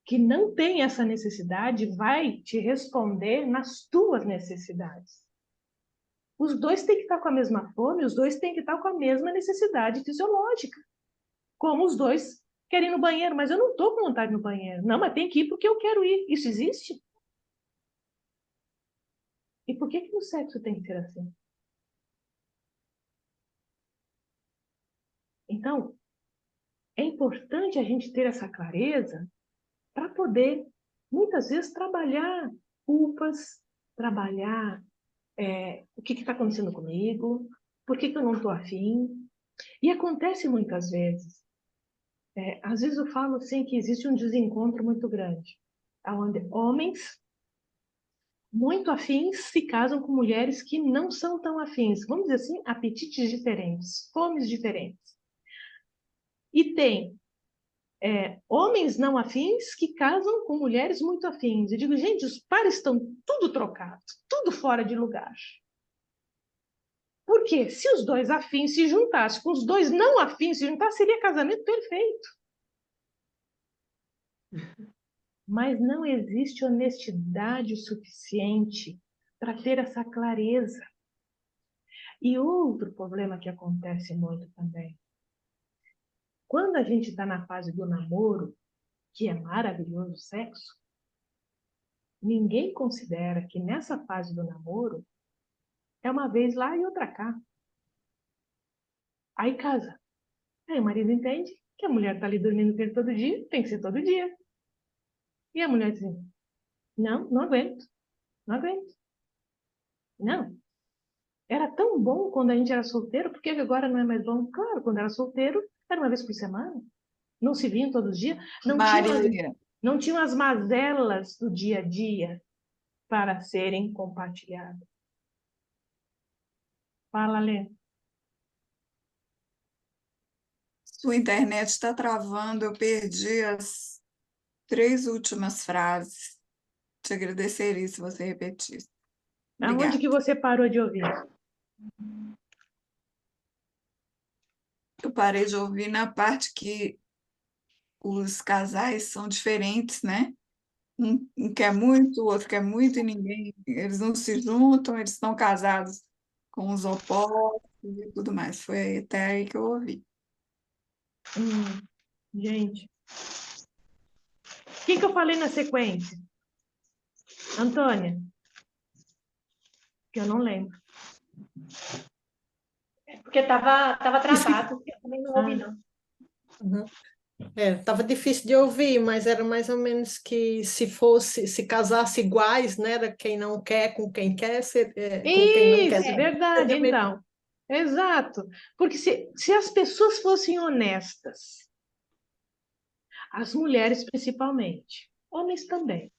[SPEAKER 1] que não tem essa necessidade, vai te responder nas tuas necessidades? Os dois têm que estar com a mesma fome, os dois têm que estar com a mesma necessidade fisiológica. Como os dois querem ir no banheiro, mas eu não estou com vontade no banheiro. Não, mas tem que ir porque eu quero ir. Isso existe? E por que no sexo tem que ser assim? Então, é importante a gente ter essa clareza para poder, muitas vezes, trabalhar culpas, trabalhar o que está acontecendo comigo, por que eu não estou afim. E acontece muitas vezes. Às vezes eu falo assim que existe um desencontro muito grande, onde homens muito afins se casam com mulheres que não são tão afins. Vamos dizer assim, apetites diferentes, fomes diferentes. E tem homens não afins que casam com mulheres muito afins. Eu digo, gente, os pares estão tudo trocados, tudo fora de lugar. Porque se os dois afins se juntassem com os dois não afins se juntassem, seria casamento perfeito. Mas não existe honestidade o suficiente para ter essa clareza. E outro problema que acontece muito também. Quando a gente está na fase do namoro, que é maravilhoso o sexo, ninguém considera que nessa fase do namoro é uma vez lá e outra cá. Aí casa. Aí o marido entende que a mulher está ali dormindo com ele todo dia, tem que ser todo dia. E a mulher diz, não, não aguento, não aguento. Não. Era tão bom quando a gente era solteiro, por que agora não é mais bom? Claro, quando era solteiro, era uma vez por semana. Não se viam todos os dias.
[SPEAKER 2] Marília,
[SPEAKER 1] Não tinham as mazelas do dia a dia para serem compartilhadas. Fala, Lê.
[SPEAKER 2] sua internet está travando, eu perdi as 3 últimas frases. Te agradeceria se você repetisse.
[SPEAKER 1] Aonde
[SPEAKER 2] Obrigada.
[SPEAKER 1] que você parou de ouvir?
[SPEAKER 2] Eu parei de ouvir na parte que os casais são diferentes, né? Um quer muito, o outro quer muito, e ninguém, eles não se juntam, eles estão casados com os opostos e tudo mais. Foi até aí que eu ouvi.
[SPEAKER 1] Gente, o que eu falei na sequência? Antônia? Que eu não lembro.
[SPEAKER 3] Porque estava travado, eu também não ouvi, não.
[SPEAKER 5] Uhum. Tava difícil de ouvir, mas era mais ou menos que se casasse iguais, né? Era quem não quer com quem quer, com quem não quer.
[SPEAKER 1] Isso, verdade,
[SPEAKER 5] seria melhor.
[SPEAKER 1] então. Exato. Porque se as pessoas fossem honestas, as mulheres principalmente, homens também,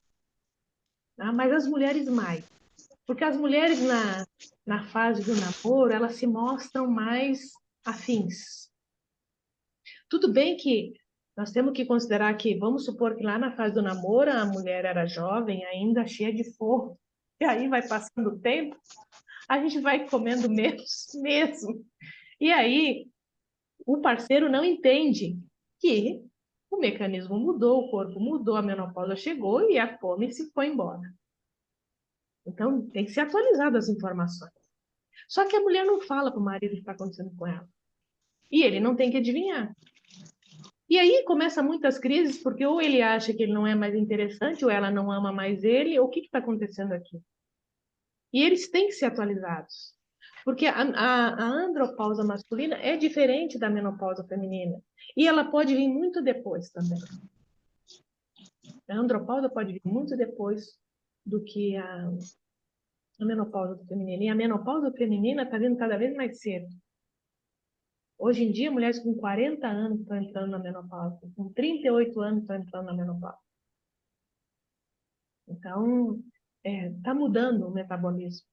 [SPEAKER 1] tá? Mas as mulheres mais. Porque as mulheres na fase do namoro, elas se mostram mais afins. Tudo bem que nós temos que considerar que, vamos supor que lá na fase do namoro, a mulher era jovem, ainda cheia de forro. E aí vai passando o tempo, a gente vai comendo menos mesmo. E aí o parceiro não entende que o mecanismo mudou, o corpo mudou, a menopausa chegou e a fome se foi embora. Então tem que ser atualizado as informações. Só que a mulher não fala para o marido o que está acontecendo com ela. E ele não tem que adivinhar. E aí começa muitas crises, porque ou ele acha que ele não é mais interessante, ou ela não ama mais ele, ou o que está acontecendo aqui? E eles têm que ser atualizados. Porque a andropausa masculina é diferente da menopausa feminina. E ela pode vir muito depois também. A andropausa pode vir muito depois do que a menopausa feminina. E a menopausa feminina está vindo cada vez mais cedo. Hoje em dia, mulheres com 40 anos estão entrando na menopausa, com 38 anos estão entrando na menopausa. Então, está mudando o metabolismo.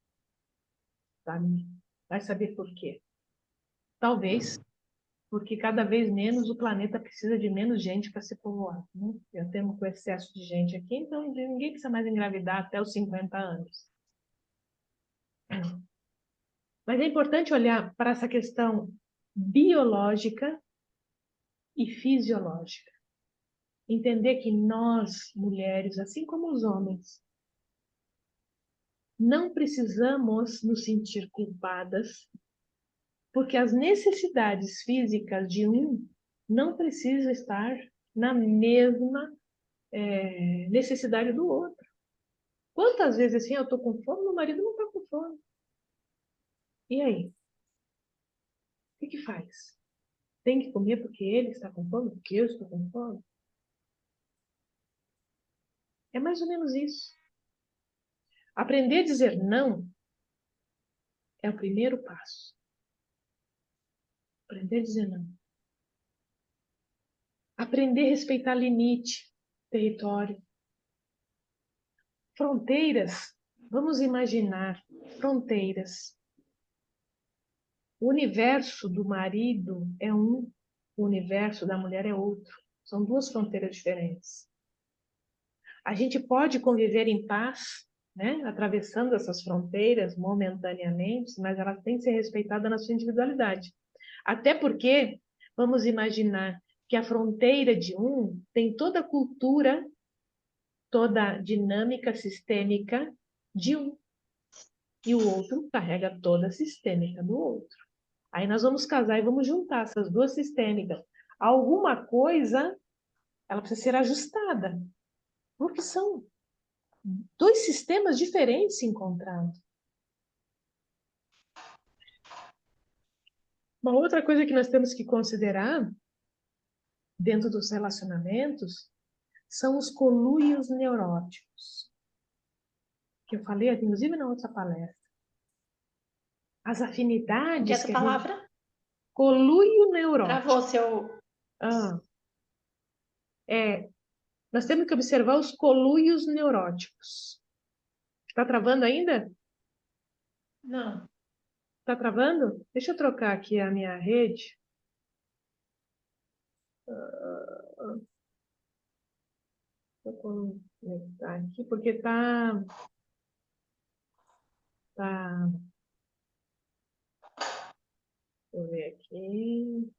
[SPEAKER 1] Sabe? Vai saber por quê. Talvez porque cada vez menos o planeta precisa de menos gente para ser povoado. Né? Já temos com excesso de gente aqui, então ninguém precisa mais engravidar até os 50 anos. Mas é importante olhar para essa questão biológica e fisiológica. Entender que nós, mulheres, assim como os homens, não precisamos nos sentir culpadas, porque as necessidades físicas de um não precisam estar na mesma necessidade do outro. Quantas vezes assim, eu estou com fome, meu marido não está com fome. E aí? O que faz? Tem que comer porque ele está com fome, porque eu estou com fome? É mais ou menos isso. Aprender a dizer não é o primeiro passo. Aprender a dizer não. Aprender a respeitar limite, território. Fronteiras Vamos imaginar fronteiras. O universo do marido é um, o universo da mulher é outro. São duas fronteiras diferentes. A gente pode conviver em paz, né, atravessando essas fronteiras momentaneamente, mas elas têm que ser respeitadas na sua individualidade. Até porque, vamos imaginar que a fronteira de um tem toda a cultura, toda a dinâmica sistêmica de um, e o outro carrega toda a sistêmica do outro. Aí nós vamos casar e vamos juntar essas duas sistêmicas. Alguma coisa, ela precisa ser ajustada, porque são dois sistemas diferentes se encontrando. Uma outra coisa que nós temos que considerar dentro dos relacionamentos são os conluios neuróticos, que eu falei, inclusive, na outra palestra. As afinidades...
[SPEAKER 3] Que essa palavra
[SPEAKER 1] Conluio neurótico.
[SPEAKER 3] travou seu...
[SPEAKER 1] Nós temos que observar os conluios neuróticos. Está travando ainda?
[SPEAKER 3] Não.
[SPEAKER 1] Está travando? Deixa eu trocar aqui a minha rede. Vou conectar aqui, porque tá... Deixa eu ver aqui.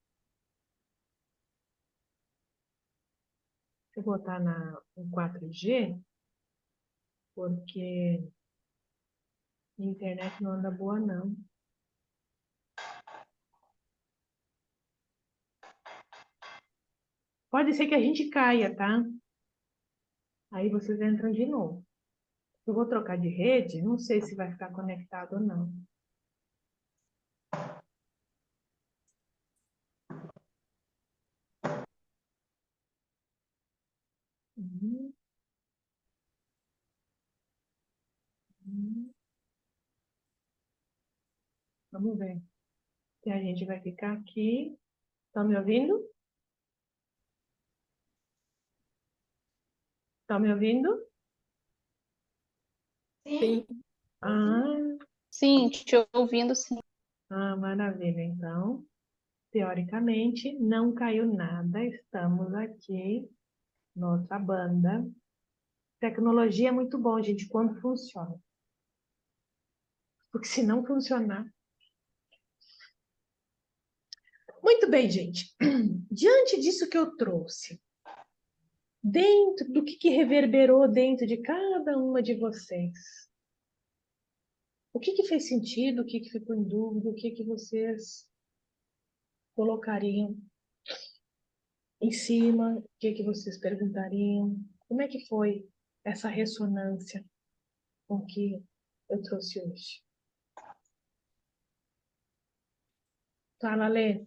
[SPEAKER 1] Deixa eu botar no 4G, porque a internet não anda boa, não. Pode ser que a gente caia, tá? Aí vocês entram de novo. Eu vou trocar de rede, não sei se vai ficar conectado ou não. Uhum. Uhum. Vamos ver se a gente vai ficar aqui. Estão me ouvindo? Estão me ouvindo?
[SPEAKER 5] Sim.
[SPEAKER 1] Ah,
[SPEAKER 4] Sim, te ouvindo, sim.
[SPEAKER 1] maravilha. Então, teoricamente, não caiu nada. Estamos aqui, nossa banda. Tecnologia é muito bom, gente, quando funciona. Porque se não funcionar... Muito bem, gente. Diante disso que eu trouxe, dentro do que reverberou dentro de cada uma de vocês, o que fez sentido, o que ficou em dúvida, o que vocês colocariam em cima, o que vocês perguntariam, como é que foi essa ressonância com que eu trouxe hoje? Fala, Lê.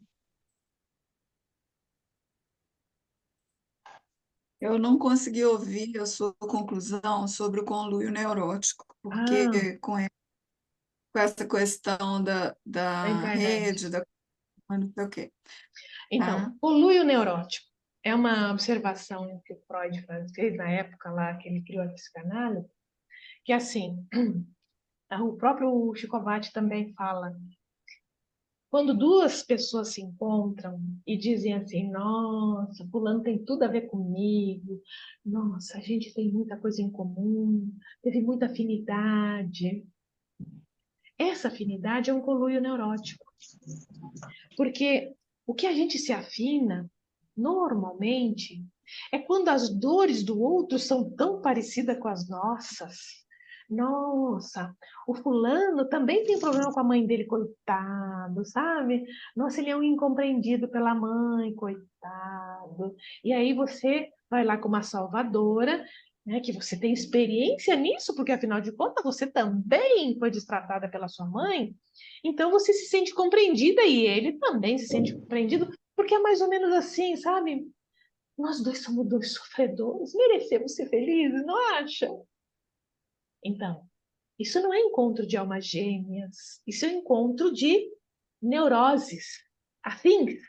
[SPEAKER 2] Eu não consegui ouvir a sua conclusão sobre o conluio neurótico,
[SPEAKER 1] Ah,
[SPEAKER 2] porque com essa questão da,
[SPEAKER 1] da
[SPEAKER 2] da
[SPEAKER 1] internet.
[SPEAKER 2] rede, da não sei o quê, tá?
[SPEAKER 1] Então, conluio neurótico é uma observação que o Freud fez na época lá que ele criou a psicanálise, que assim, o próprio Chico Abate também fala, quando duas pessoas se encontram e dizem assim, nossa, fulano tem tudo a ver comigo, nossa, a gente tem muita coisa em comum, teve muita afinidade. Essa afinidade é um conluio neurótico, porque o que a gente se afina, normalmente, é quando as dores do outro são tão parecidas com as nossas. Nossa, o fulano também tem problema com a mãe dele, coitado, sabe? Nossa, ele é um incompreendido pela mãe, coitado. E aí você vai lá com uma salvadora, né, que você tem experiência nisso, porque afinal de contas você também foi destratada pela sua mãe, então você se sente compreendida e ele também se sente compreendido, porque é mais ou menos assim, sabe? Nós dois somos dois sofredores, merecemos ser felizes, não acha? Então, isso não é encontro de almas gêmeas, isso é encontro de neuroses, afins.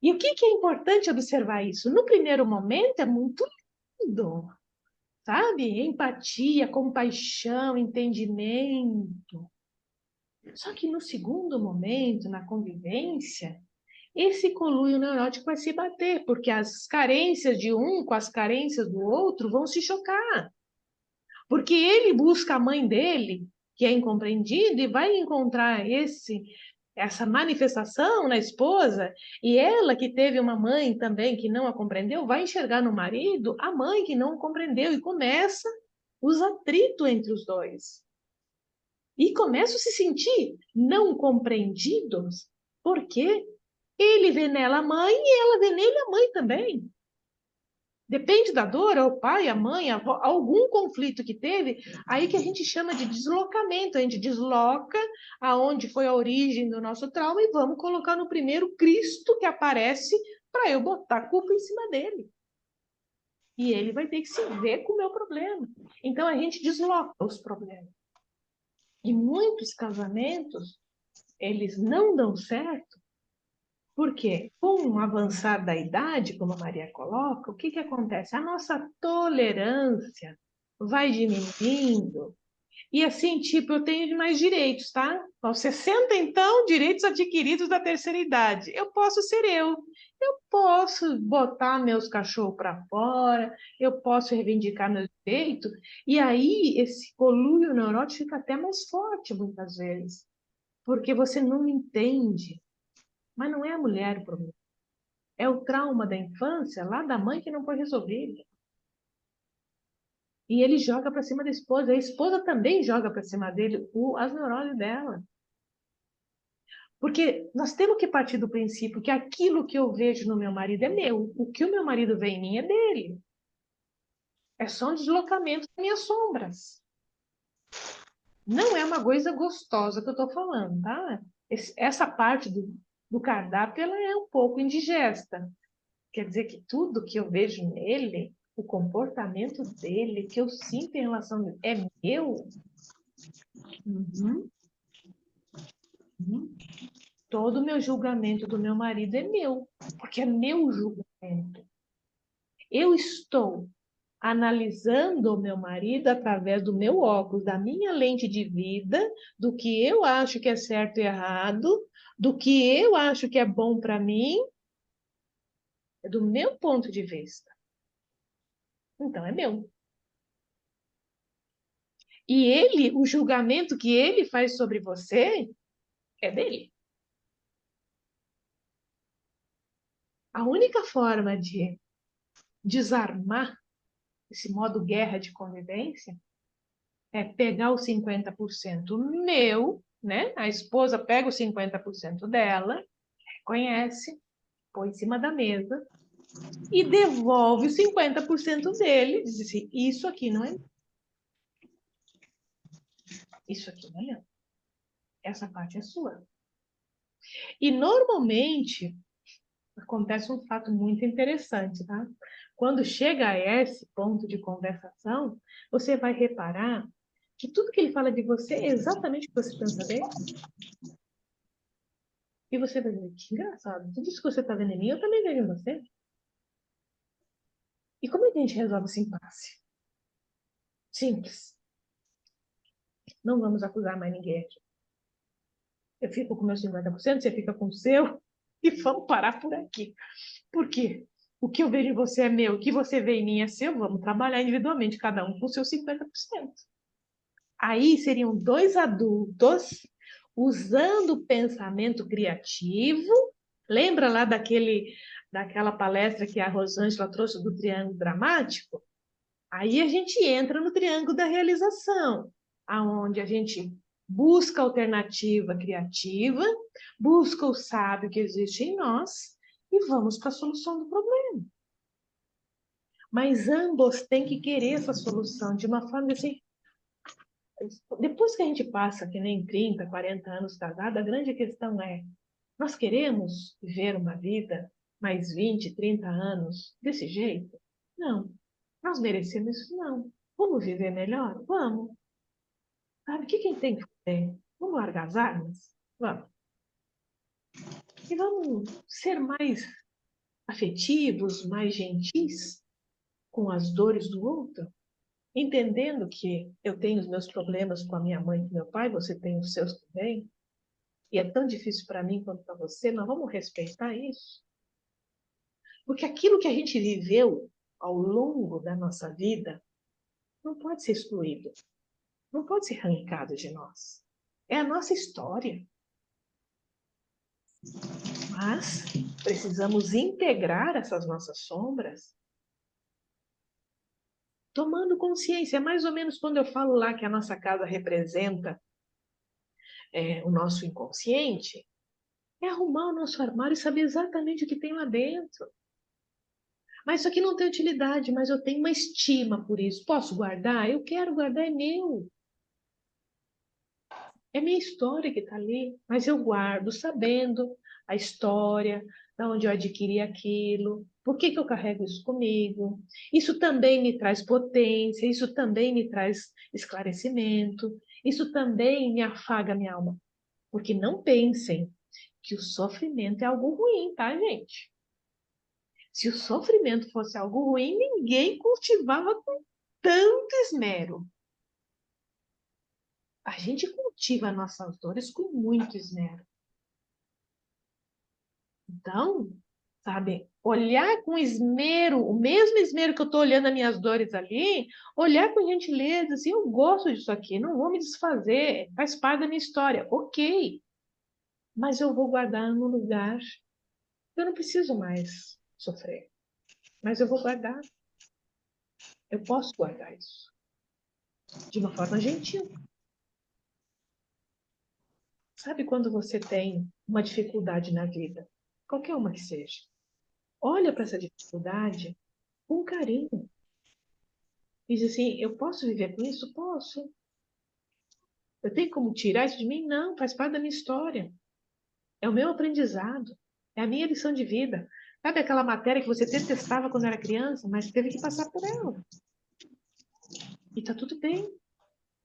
[SPEAKER 1] E o que é importante observar isso? No primeiro momento é muito lindo. sabe? Empatia, compaixão, entendimento. Só que no segundo momento, na convivência, esse conluio neurótico vai se bater, porque as carências de um com as carências do outro vão se chocar. Porque ele busca a mãe dele, que é incompreendida, e vai encontrar essa manifestação na esposa, e ela que teve uma mãe também que não a compreendeu, vai enxergar no marido a mãe que não o compreendeu, e começa os atritos entre os dois. E começam a se sentir não compreendidos, porque ele vê nela a mãe e ela vê nele a mãe também. Depende da dor, é o pai, a mãe, a avó, algum conflito que teve, aí que a gente chama de deslocamento. A gente desloca aonde foi a origem do nosso trauma e vamos colocar no primeiro Cristo que aparece para eu botar a culpa em cima dele. E ele vai ter que se ver com o meu problema. Então a gente desloca os problemas. E muitos casamentos, eles não dão certo, porque com o avançar da idade, como a Maria coloca, o que que acontece? A nossa tolerância vai diminuindo. E assim, tipo, eu tenho mais direitos, tá? Aos 60, então, direitos adquiridos da terceira idade. Eu posso ser eu. Eu posso botar meus cachorros para fora, eu posso reivindicar meus direitos. E aí, esse conluio neurótico fica até mais forte, muitas vezes. Porque você não entende. Mas não é a mulher o problema. É o trauma da infância, lá da mãe, que não foi resolvido. E ele joga para cima da esposa. A esposa também joga para cima dele as neuroses dela. Porque nós temos que partir do princípio que aquilo que eu vejo no meu marido é meu. O que o meu marido vê em mim é dele. É só um deslocamento das minhas sombras. Não é uma coisa gostosa que eu estou falando, tá? Essa parte do cardápio, ela é um pouco indigesta. Quer dizer que tudo que eu vejo nele, o comportamento dele, que eu sinto em relação a ele, é meu. Uhum. Uhum. Todo o meu julgamento do meu marido é meu, porque é meu julgamento. Eu estou analisando o meu marido através do meu óculos, da minha lente de vida, do que eu acho que é certo e errado, do que eu acho que é bom para mim, é do meu ponto de vista. Então é meu. E ele, o julgamento que ele faz sobre você é dele. A única forma de desarmar esse modo guerra de convivência é pegar os 50% meu, né? A esposa pega os 50% dela, reconhece, põe em cima da mesa e devolve os 50% dele, diz assim, isso aqui não é meu. Isso aqui não é meu. Essa parte é sua. E normalmente acontece um fato muito interessante, tá? Quando chega a esse ponto de conversação, você vai reparar que tudo que ele fala de você é exatamente o que você pensa dele. E você vai dizer, que engraçado, tudo isso que você está vendo em mim, eu também vejo em você. E como é que a gente resolve esse impasse? Simples. Não vamos acusar mais ninguém aqui. Eu fico com o meu 50%, você fica com o seu, e vamos parar por aqui. Por quê? O que eu vejo em você é meu, o que você vê em mim é seu, vamos trabalhar individualmente, cada um com o seu 50%. Aí seriam dois adultos usando o pensamento criativo. Lembra lá daquela palestra que a Rosângela trouxe do triângulo dramático? Aí a gente entra no triângulo da realização, aonde a gente busca a alternativa criativa, busca o sábio que existe em nós e vamos para a solução do problema. Mas ambos têm que querer essa solução de uma forma assim. Depois que a gente passa, que nem 30, 40 anos casada, a grande questão é: nós queremos viver uma vida mais 20, 30 anos desse jeito? Não. Nós merecemos isso? Não. Vamos viver melhor? Vamos. Sabe o que quem tem que fazer? Vamos largar as armas? Vamos. E vamos ser mais afetivos, mais gentis com as dores do outro? entendendo que eu tenho os meus problemas com a minha mãe e com meu pai, você tem os seus também, e é tão difícil para mim quanto para você, nós vamos respeitar isso. Porque aquilo que a gente viveu ao longo da nossa vida não pode ser excluído, não pode ser arrancado de nós. É a nossa história. Mas precisamos integrar essas nossas sombras tomando consciência. É mais ou menos quando eu falo lá que a nossa casa representa o nosso inconsciente, é arrumar o nosso armário e saber exatamente o que tem lá dentro. Mas isso aqui não tem utilidade, mas eu tenho uma estima por isso. Posso guardar? Eu quero guardar, é meu. É minha história que está ali, mas eu guardo sabendo a história, da onde eu adquiri aquilo, por que que eu carrego isso comigo. Isso também me traz potência, isso também me traz esclarecimento, isso também me afaga a minha alma. Porque não pensem que o sofrimento é algo ruim, tá, gente? Se o sofrimento fosse algo ruim, ninguém cultivava com tanto esmero. A gente cultiva nossas dores com muito esmero. Então, sabe, olhar com esmero, o mesmo esmero que eu estou olhando as minhas dores ali, olhar com gentileza, assim, eu gosto disso aqui, não vou me desfazer, faz parte da minha história, ok. Mas eu vou guardar no lugar, eu não preciso mais sofrer, mas eu vou guardar. Eu posso guardar isso de uma forma gentil. Sabe quando você tem uma dificuldade na vida, qualquer uma que seja, olha para essa dificuldade com carinho. Diz assim, eu posso viver com isso? Posso. Eu tenho como tirar isso de mim? Não, faz parte da minha história. É o meu aprendizado. É a minha lição de vida. Sabe aquela matéria que você detestava quando era criança, mas teve que passar por ela. E tá tudo bem.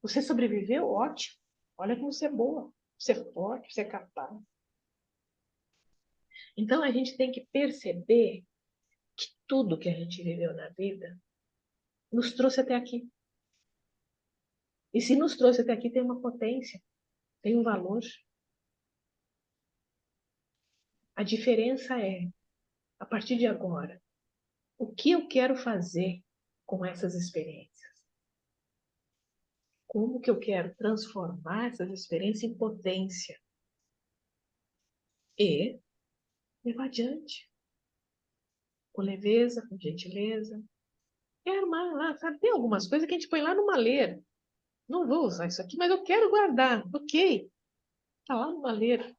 [SPEAKER 1] Você sobreviveu? Ótimo. Olha como você é boa. Você é forte, você é capaz. Então a gente tem que perceber que tudo que a gente viveu na vida nos trouxe até aqui. E se nos trouxe até aqui, tem uma potência, tem um valor. A diferença é, a partir de agora, o que eu quero fazer com essas experiências? Como que eu quero transformar essas experiências em potência? E levar adiante. Com leveza, com gentileza. É armar lá, sabe? Tem algumas coisas que a gente põe lá no maleiro. Não vou usar isso aqui, mas eu quero guardar. Ok. Tá lá no maleiro.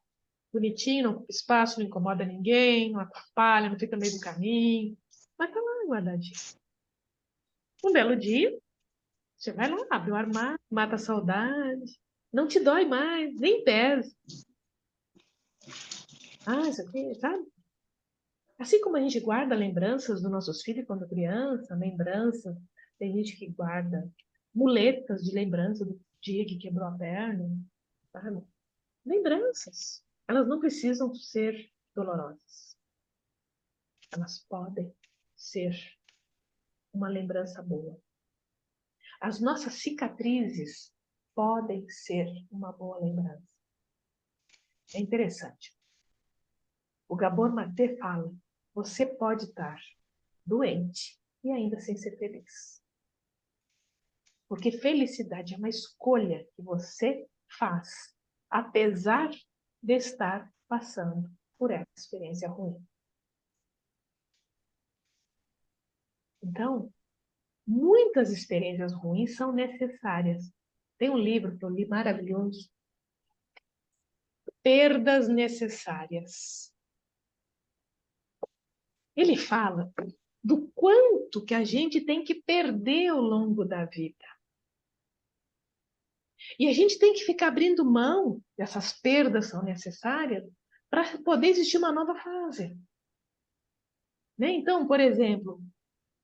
[SPEAKER 1] Bonitinho, não ocupa espaço, não incomoda ninguém, não atrapalha, não fica no meio do caminho. Mas tá lá guardadinho. Um belo dia, você vai lá, abre o armário, mata a saudade. Não te dói mais, nem pesa. Ah, isso aqui, sabe? Assim como a gente guarda lembranças dos nossos filhos quando criança, lembranças, tem gente que guarda muletas de lembrança do dia que quebrou a perna, sabe? Lembranças. Elas não precisam ser dolorosas. Elas podem ser uma lembrança boa. As nossas cicatrizes podem ser uma boa lembrança. É interessante. O Gabor Maté fala, você pode estar doente e ainda sem ser feliz. Porque felicidade é uma escolha que você faz, apesar de estar passando por essa experiência ruim. Então, muitas experiências ruins são necessárias. Tem um livro que eu li maravilhoso, Perdas Necessárias. Ele fala do quanto que a gente tem que perder ao longo da vida. E a gente tem que ficar abrindo mão dessas perdas são necessárias para poder existir uma nova fase. Né? Então, por exemplo,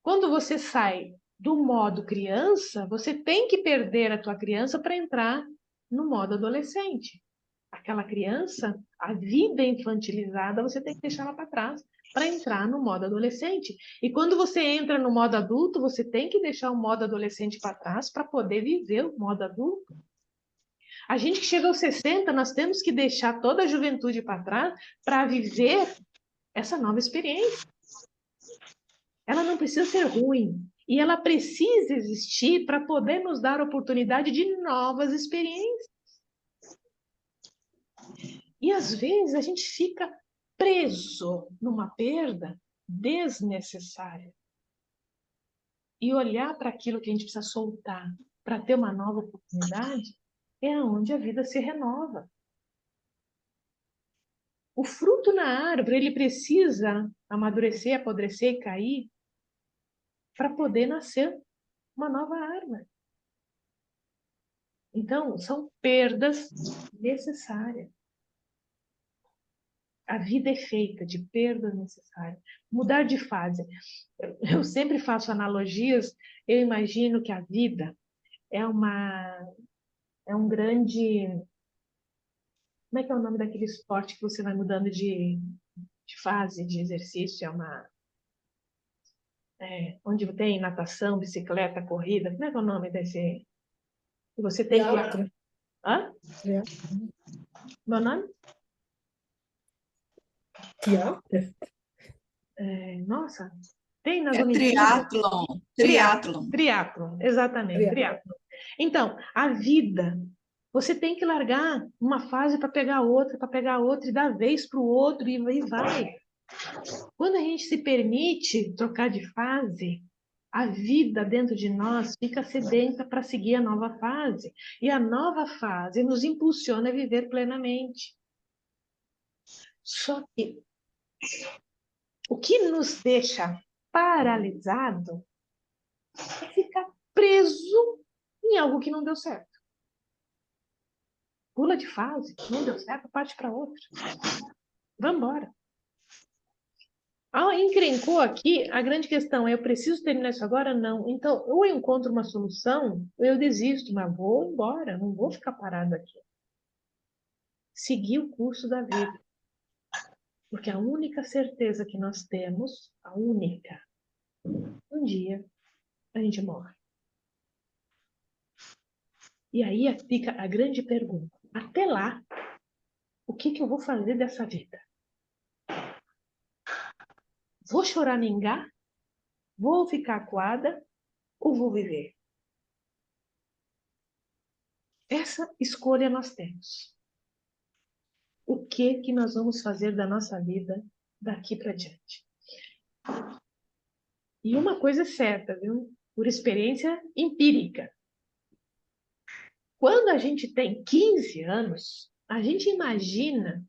[SPEAKER 1] quando você sai do modo criança, você tem que perder a tua criança para entrar no modo adolescente. aquela criança, a vida infantilizada, você tem que deixar ela para trás para entrar no modo adolescente. E quando você entra no modo adulto, você tem que deixar o modo adolescente para trás para poder viver o modo adulto. A gente que chega aos 60, nós temos que deixar toda a juventude para trás para viver essa nova experiência. Ela não precisa ser ruim. E ela precisa existir para poder nos dar oportunidade de novas experiências. E às vezes a gente fica preso numa perda desnecessária. E olhar para aquilo que a gente precisa soltar para ter uma nova oportunidade é onde a vida se renova. O fruto na árvore, ele precisa amadurecer, apodrecer e cair para poder nascer uma nova árvore. Então, são perdas necessárias. A vida é feita de perdas necessárias. Mudar de fase. Eu sempre faço analogias. Eu imagino que a vida é um grande... Como é que é o nome daquele esporte que você vai mudando de fase, de exercício? Onde tem natação, bicicleta, corrida. Como é que é o nome desse? Você tem que...
[SPEAKER 5] Teatro.
[SPEAKER 1] Hã? Meu nome?
[SPEAKER 5] Teatro?
[SPEAKER 1] Nossa, tem nas
[SPEAKER 2] É
[SPEAKER 1] Olimpíadas.
[SPEAKER 2] triatlon.
[SPEAKER 1] Triatlon, exatamente, triatlon. Então, a vida, você tem que largar uma fase para pegar outra, e dar vez para o outro, e vai. Quando a gente se permite trocar de fase, a vida dentro de nós fica sedenta para seguir a nova fase. E a nova fase nos impulsiona a viver plenamente. Só que o que nos deixa paralisado é ficar preso em algo que não deu certo. Pula de fase, não deu certo, parte para outra. Vamos embora. Encrencou aqui, a grande questão é: eu preciso terminar isso agora? Não. Então, ou eu encontro uma solução, ou eu desisto, mas vou embora, não vou ficar parado aqui. Seguir o curso da vida. Porque a única certeza que nós temos, um dia a gente morre. E aí fica a grande pergunta: até lá, o que eu vou fazer dessa vida? Vou choramingar? Vou ficar acuada? Ou vou viver? Essa escolha nós temos. O que nós vamos fazer da nossa vida daqui para diante? E uma coisa é certa, viu? Por experiência empírica. Quando a gente tem 15 anos, a gente imagina,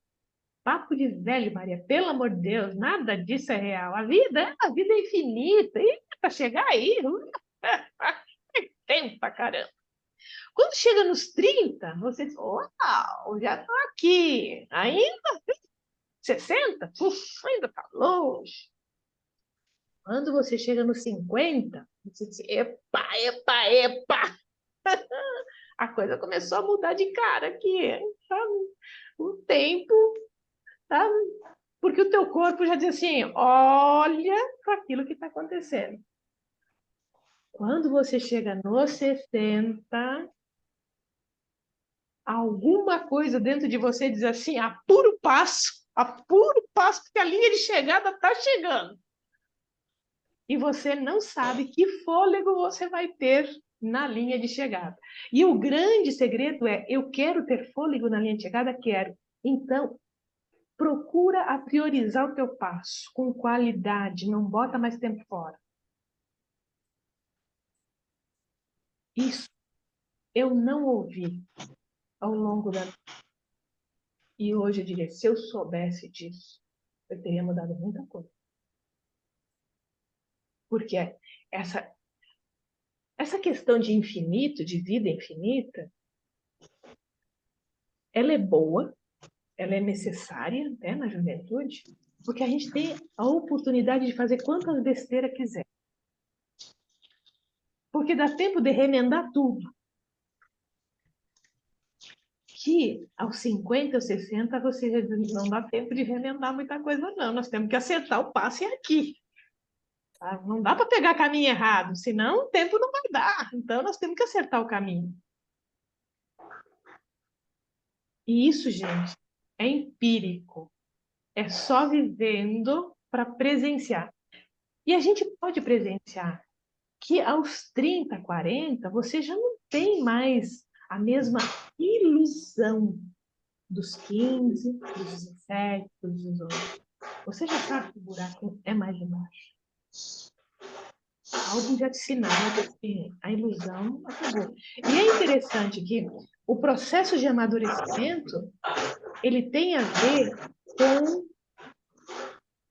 [SPEAKER 1] papo de velho, Maria, pelo amor de Deus, nada disso é real. A vida é infinita. E para chegar aí, tem tempo pra caramba. Quando chega nos 30, você diz: uau, já estou aqui. Ainda 60? Ainda está longe. Quando você chega nos 50, você diz: epa. A coisa começou a mudar de cara aqui, sabe? O tempo, sabe? Porque o teu corpo já diz assim: olha para aquilo que está acontecendo. Quando você chega nos 60, alguma coisa dentro de você diz assim: apura o passo, porque a linha de chegada está chegando. E você não sabe que fôlego você vai ter na linha de chegada. E o grande segredo é: eu quero ter fôlego na linha de chegada? Quero. Então, procura a priorizar o teu passo com qualidade, não bota mais tempo fora. Isso eu não ouvi ao longo da... E hoje eu diria: se eu soubesse disso, eu teria mudado muita coisa. Porque essa questão de infinito, de vida infinita, ela é boa, ela é necessária, né, na juventude, porque a gente tem a oportunidade de fazer quantas besteiras quiser. Porque dá tempo de remendar tudo. que aos 50 ou 60 você não dá tempo de remendar muita coisa, não. Nós temos que acertar o passe aqui. Tá? Não dá para pegar caminho errado, senão o tempo não vai dar. Então, nós temos que acertar o caminho. E isso, gente, é empírico. É só vivendo para presenciar. E a gente pode presenciar que aos 30, 40, você já não tem mais a mesma ilusão dos 15, dos 17, dos 18. Você já sabe que o buraco é mais embaixo. Algo já te sinala que a ilusão acabou. E é interessante que o processo de amadurecimento ele tem a ver com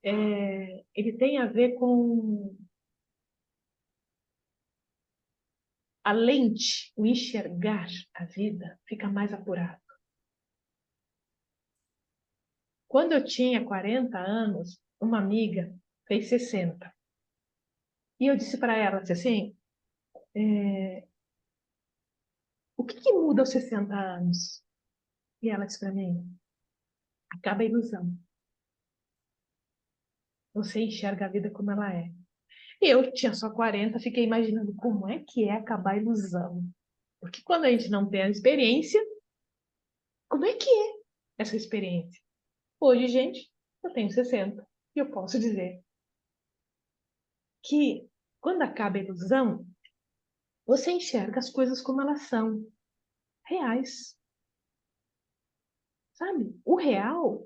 [SPEAKER 1] ele tem a ver com a lente, o enxergar a vida fica mais apurado. Quando eu tinha 40 anos, uma amiga fez 60. E eu disse para ela assim, o que muda aos 60 anos? E ela disse para mim, acaba a ilusão. Você enxerga a vida como ela é. Eu tinha só 40, fiquei imaginando como é que é acabar a ilusão. Porque quando a gente não tem a experiência, como é que é essa experiência? Hoje, gente, eu tenho 60 e eu posso dizer que quando acaba a ilusão, você enxerga as coisas como elas são, reais. Sabe? O real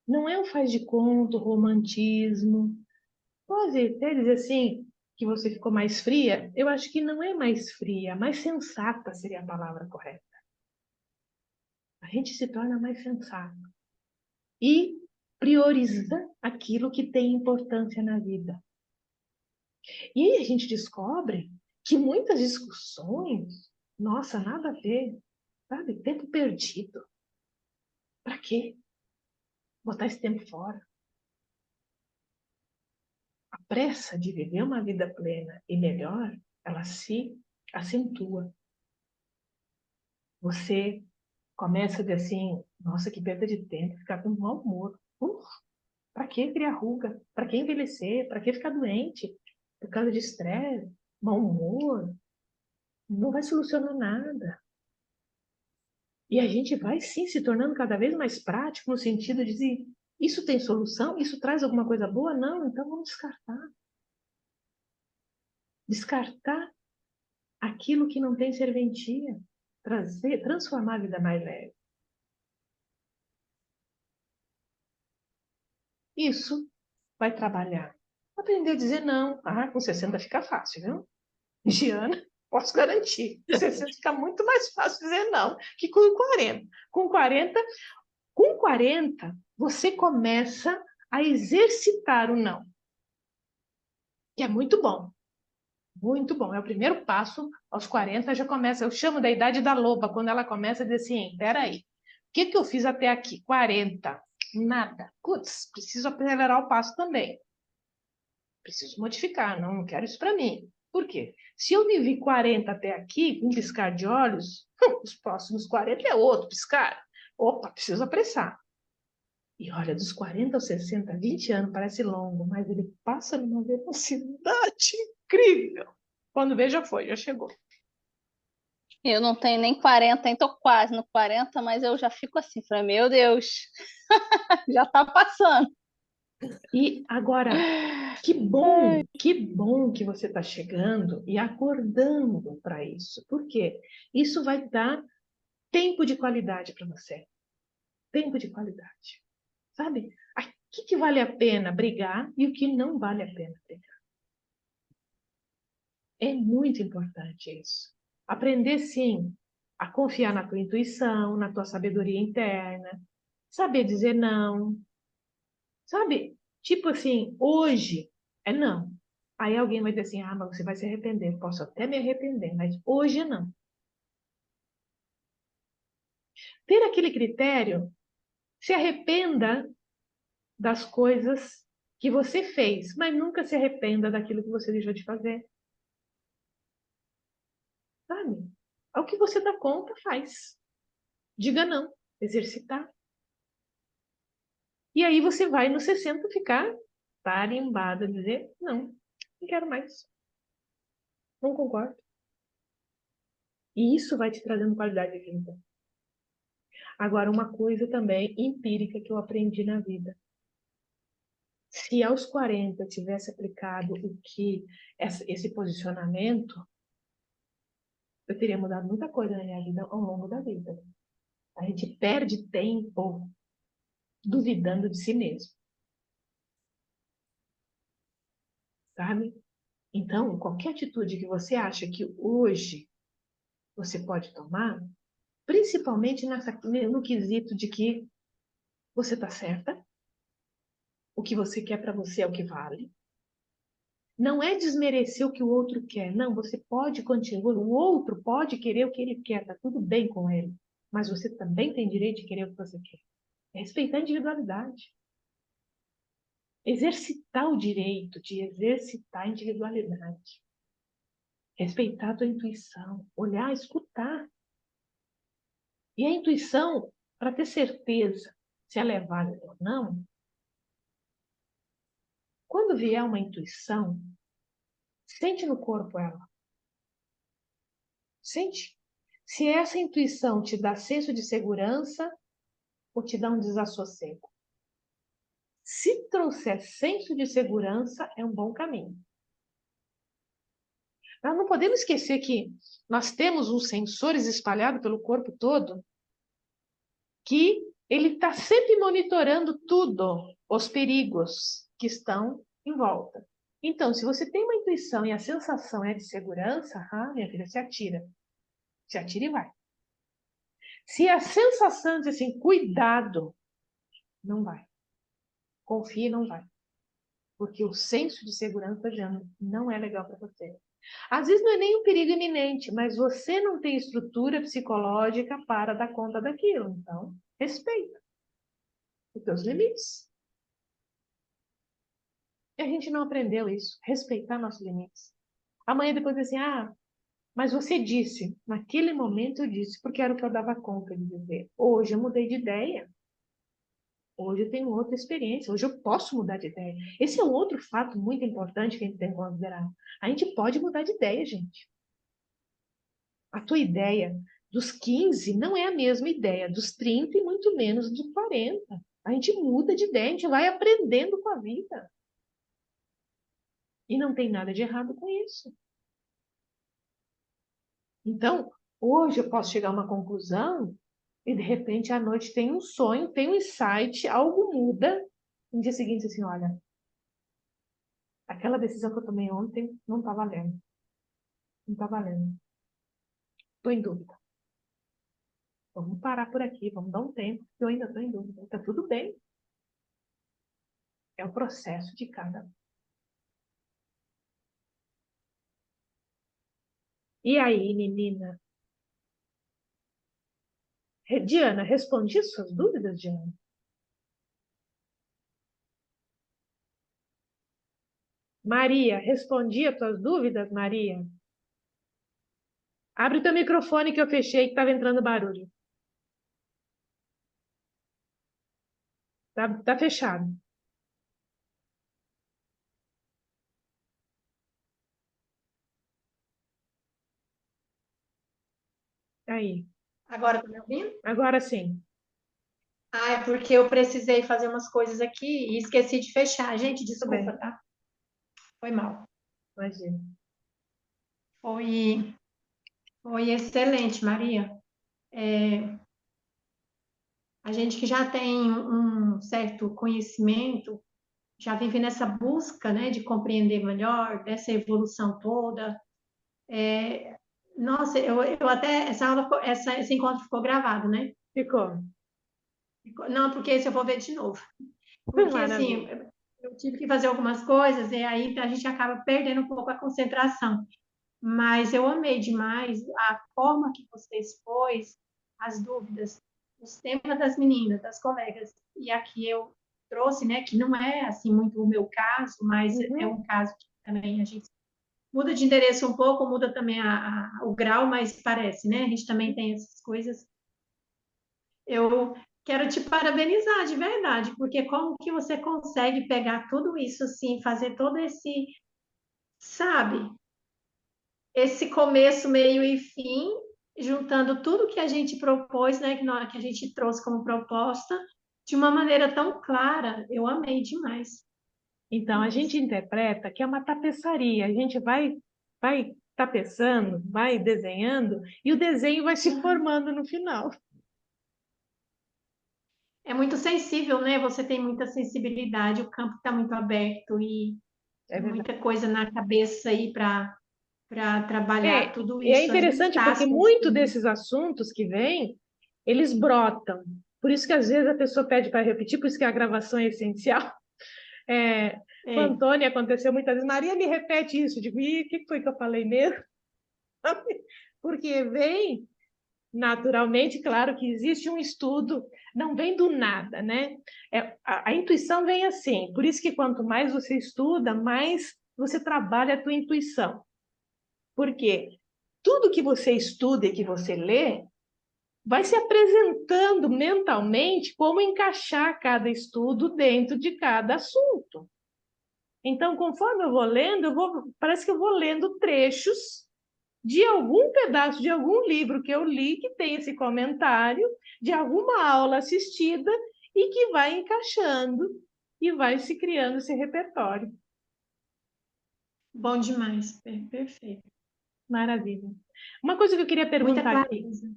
[SPEAKER 1] não é o faz de conta, o romantismo. Pode até dizer assim que você ficou mais fria. Eu acho que não é mais fria, mais sensata seria a palavra correta. A gente se torna mais sensato e prioriza aquilo que tem importância na vida. E aí a gente descobre que muitas discussões, nossa, nada a ver, sabe? Tempo perdido. Para quê? Botar esse tempo fora. A pressa de viver uma vida plena e melhor, ela se acentua. Você começa a dizer assim, nossa, que perda de tempo, ficar com mau humor. Para que criar ruga? Para que envelhecer? Para que ficar doente? Por causa de estresse, mau humor? Não vai solucionar nada. E a gente vai sim se tornando cada vez mais prático no sentido de dizer, isso tem solução? Isso traz alguma coisa boa? Não, então vamos descartar. Descartar aquilo que não tem serventia. Transformar a vida mais leve. Isso vai trabalhar. Aprender a dizer não. Ah, com 60 fica fácil, viu? Giana, posso garantir. Com 60 fica muito mais fácil dizer não que com 40. Com 40, você começa a exercitar o não. Que é muito bom. Muito bom. É o primeiro passo. Aos 40 já começa. Eu chamo da idade da loba, quando ela começa a dizer assim: peraí, o que eu fiz até aqui? 40. Nada. Putz, preciso acelerar o passo também. Preciso modificar, não quero isso para mim. Por quê? Se eu vivi 40 até aqui, um piscar de olhos, os próximos 40 é outro piscar. Opa, preciso apressar. E olha, dos 40 aos 60, 20 anos parece longo, mas ele passa numa velocidade incrível. Quando vê, já foi, já chegou.
[SPEAKER 4] Eu não tenho nem 40, então quase no 40, mas eu já fico assim, falei, meu Deus, já está passando.
[SPEAKER 1] E agora, que bom que você está chegando e acordando para isso. Por quê? Isso vai dar tempo de qualidade para você. Tempo de qualidade. Sabe? O que vale a pena brigar e o que não vale a pena brigar. É muito importante isso. Aprender, sim, a confiar na tua intuição, na tua sabedoria interna, saber dizer não. Sabe? Tipo assim, hoje é não. Aí alguém vai dizer assim, ah, mas você vai se arrepender. Eu posso até me arrepender, mas hoje é não. Ter aquele critério, se arrependa das coisas que você fez, mas nunca se arrependa daquilo que você deixou de fazer. Sabe? Ao que você dá conta, faz. Diga não, exercitar. E aí você vai no 60 ficar tarimbada, dizer, não quero mais. Não concordo. E isso vai te trazendo qualidade de vida. Agora, uma coisa também empírica que eu aprendi na vida. Se aos 40 eu tivesse aplicado esse posicionamento, eu teria mudado muita coisa na minha vida ao longo da vida. A gente perde tempo duvidando de si mesmo. Sabe? Então, qualquer atitude que você acha que hoje você pode tomar, principalmente no quesito de que você está certa, o que você quer para você é o que vale. Não é desmerecer o que o outro quer. Não, você pode continuar. O outro pode querer o que ele quer, tá tudo bem com ele. Mas você também tem direito de querer o que você quer. É respeitar a individualidade. Exercitar o direito de exercitar a individualidade. Respeitar a tua intuição. Olhar, escutar. E a intuição, para ter certeza se ela é válida ou não, quando vier uma intuição, sente no corpo ela. Sente. Se essa intuição te dá senso de segurança ou te dá um desassossego. Se trouxer senso de segurança, é um bom caminho. Nós não podemos esquecer que nós temos uns sensores espalhados pelo corpo todo que ele está sempre monitorando tudo, os perigos que estão em volta. Então, se você tem uma intuição e a sensação é de segurança, minha filha, se atira. Se atira e vai. Se a sensação diz assim, cuidado, não vai. Confie, não vai. Porque o senso de segurança já não é legal para você. Às vezes não é nem um perigo iminente, mas você não tem estrutura psicológica para dar conta daquilo. Então, respeita os teus limites. E a gente não aprendeu isso, respeitar nossos limites. Amanhã depois assim, mas você disse, naquele momento eu disse, porque era o que eu dava conta de dizer. Hoje eu mudei de ideia. Hoje eu tenho outra experiência, hoje eu posso mudar de ideia. Esse é um outro fato muito importante que a gente tem que considerar. A gente pode mudar de ideia, gente. A tua ideia dos 15 não é a mesma ideia dos 30 e muito menos dos 40. A gente muda de ideia, a gente vai aprendendo com a vida. E não tem nada de errado com isso. Então, hoje eu posso chegar a uma conclusão e de repente à noite tem um sonho, tem um insight, algo muda. No dia seguinte, assim, olha, aquela decisão que eu tomei ontem não está valendo. Não está valendo. Estou em dúvida. Vamos parar por aqui, vamos dar um tempo, porque eu ainda estou em dúvida. Está tudo bem. É o processo de cada um. E aí, menina? Diana, respondi suas dúvidas, Diana? Maria, respondi as tuas dúvidas, Maria? Abre o teu microfone que eu fechei, que estava entrando barulho. Tá fechado. Aí,
[SPEAKER 3] Agora tá me ouvindo?
[SPEAKER 1] agora sim.
[SPEAKER 3] É porque eu precisei fazer umas coisas aqui e esqueci de fechar. Gente,
[SPEAKER 1] Tudo
[SPEAKER 3] desculpa,
[SPEAKER 1] bem,
[SPEAKER 3] tá? Foi mal.
[SPEAKER 1] imagina.
[SPEAKER 3] Foi excelente, Maria. A gente que já tem um certo conhecimento, já vive nessa busca, né, de compreender melhor, dessa evolução toda. Nossa, eu até, esse encontro ficou gravado, né?
[SPEAKER 1] Ficou.
[SPEAKER 3] Não, porque esse eu vou ver de novo. Porque, assim,
[SPEAKER 1] Maravilha.
[SPEAKER 3] eu tive que fazer algumas coisas e aí a gente acaba perdendo um pouco a concentração. Mas eu amei demais a forma que você expôs as dúvidas, os temas das meninas, das colegas. E aqui eu trouxe, né, que não é assim muito o meu caso, mas é
[SPEAKER 1] Uhum.
[SPEAKER 3] um caso que também a gente muda de endereço um pouco, muda também o grau, mas parece, né? A gente também tem essas coisas. Eu quero te parabenizar de verdade, porque como que você consegue pegar tudo isso assim, fazer todo esse, sabe, esse começo, meio e fim, juntando tudo que a gente propôs, né, que a gente trouxe como proposta, de uma maneira tão clara. Eu amei demais.
[SPEAKER 1] Então, a gente interpreta que é uma tapeçaria. A gente vai tapeçando, vai desenhando, e o desenho vai se formando no final.
[SPEAKER 3] É muito sensível, né? Você tem muita sensibilidade, o campo está muito aberto e
[SPEAKER 1] É verdade.
[SPEAKER 3] muita coisa na cabeça aí para trabalhar tudo
[SPEAKER 1] É
[SPEAKER 3] isso,
[SPEAKER 1] interessante
[SPEAKER 3] ajustar
[SPEAKER 1] porque
[SPEAKER 3] as
[SPEAKER 1] muito
[SPEAKER 3] coisas.
[SPEAKER 1] desses assuntos que vêm, eles brotam. Por isso que às vezes a pessoa pede para repetir, por isso que a gravação é essencial. Com a
[SPEAKER 3] É,
[SPEAKER 1] Antônia aconteceu muitas vezes. Maria, me repete isso. Eu digo, ih, o que foi que eu falei mesmo? Porque vem naturalmente, claro que existe um estudo, não vem do nada, né? A intuição vem assim, por isso que quanto mais você estuda, mais você trabalha a tua intuição. Porque tudo que você estuda e que você lê vai se apresentando mentalmente como encaixar cada estudo dentro de cada assunto. Então, conforme eu vou lendo, parece que eu vou lendo trechos de algum pedaço de algum livro que eu li que tem esse comentário, de alguma aula assistida e que vai encaixando e vai se criando esse repertório.
[SPEAKER 3] bom demais, perfeito.
[SPEAKER 1] Maravilha. Uma coisa que eu queria
[SPEAKER 3] Muita
[SPEAKER 1] perguntar aqui.
[SPEAKER 3] clareza.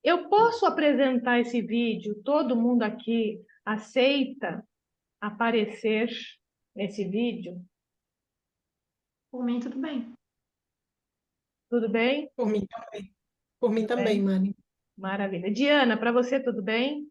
[SPEAKER 1] Eu posso apresentar esse vídeo? Todo mundo aqui aceita aparecer nesse vídeo?
[SPEAKER 3] Por mim, tudo bem.
[SPEAKER 1] Tudo bem?
[SPEAKER 5] Por mim também. Por mim
[SPEAKER 1] Tudo
[SPEAKER 5] também,
[SPEAKER 1] bem?
[SPEAKER 5] Mari.
[SPEAKER 1] Maravilha. Diana, para você tudo bem?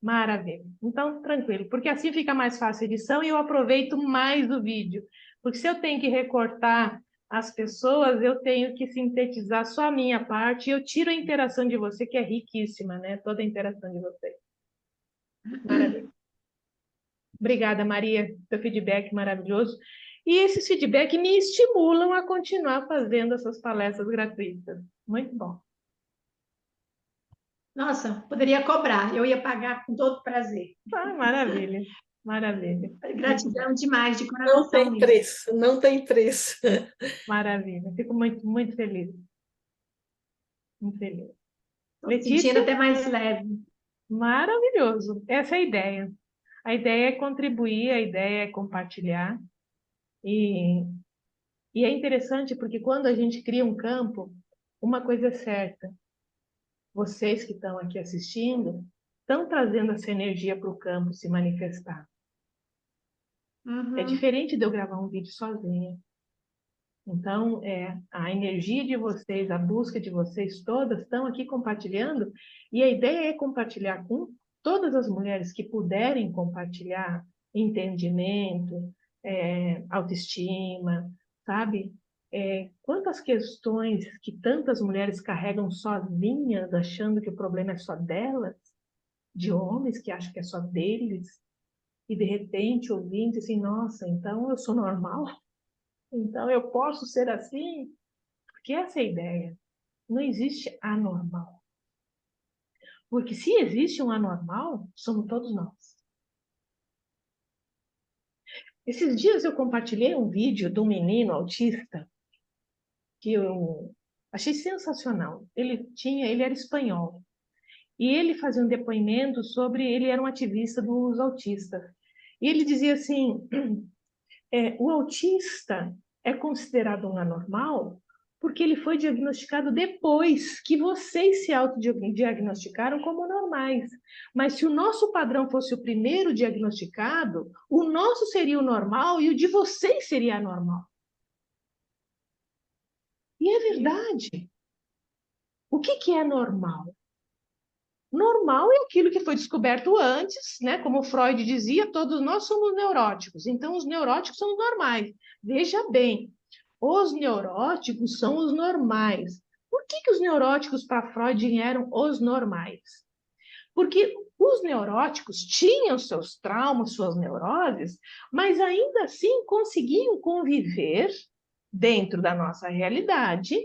[SPEAKER 1] Maravilha. Então, tranquilo, porque assim fica mais fácil a edição e eu aproveito mais o vídeo. Porque se eu tenho que recortar as pessoas, eu tenho que sintetizar só a minha parte e eu tiro a interação de você, que é riquíssima, né? Toda a interação de vocês. Maravilha. Obrigada, Maria, seu feedback maravilhoso. E esses feedbacks me estimulam a continuar fazendo essas palestras gratuitas. Muito bom.
[SPEAKER 3] Nossa, poderia cobrar, eu ia pagar com todo prazer.
[SPEAKER 1] Ah, maravilha, maravilha. Muito bom.
[SPEAKER 3] Gratidão demais, de
[SPEAKER 5] Não
[SPEAKER 3] coração
[SPEAKER 5] tem
[SPEAKER 3] mesmo.
[SPEAKER 5] preço, não tem preço.
[SPEAKER 1] Maravilha. Fico muito, muito feliz. Muito feliz.
[SPEAKER 3] Estou me sentindo
[SPEAKER 1] Letícia,
[SPEAKER 3] até mais leve.
[SPEAKER 1] maravilhoso. Essa é a ideia. A ideia é contribuir, a ideia é compartilhar. E, e é interessante porque quando a gente cria um campo, uma coisa é certa. Vocês que estão aqui assistindo estão trazendo essa energia para o campo se manifestar. É
[SPEAKER 3] Uhum.
[SPEAKER 1] diferente de eu gravar um vídeo sozinha. Então, a energia de vocês, a busca de vocês todas estão aqui compartilhando, e a ideia é compartilhar com todas as mulheres que puderem compartilhar entendimento, autoestima, sabe? Quantas questões que tantas mulheres carregam sozinhas, achando que o problema é só delas, de homens que acham que é só deles, e de repente ouvindo assim, nossa, então eu sou normal? Então, eu posso ser assim, porque essa é a ideia. Não existe anormal. Porque se existe um anormal, somos todos nós. Esses dias eu compartilhei um vídeo de um menino autista que eu achei sensacional. Ele era espanhol. E ele fazia um depoimento sobre, ele era um ativista dos autistas. E ele dizia assim, o autista é considerado um anormal porque ele foi diagnosticado depois que vocês se autodiagnosticaram como normais. Mas se o nosso padrão fosse o primeiro diagnosticado, o nosso seria o normal e o de vocês seria anormal. E é verdade. O que é normal? Normal é aquilo que foi descoberto antes, né? Como Freud dizia, todos nós somos neuróticos. Então, os neuróticos são os normais. Veja bem, os neuróticos são os normais. Por que os neuróticos para Freud eram os normais? Porque os neuróticos tinham seus traumas, suas neuroses, mas ainda assim conseguiam conviver dentro da nossa realidade,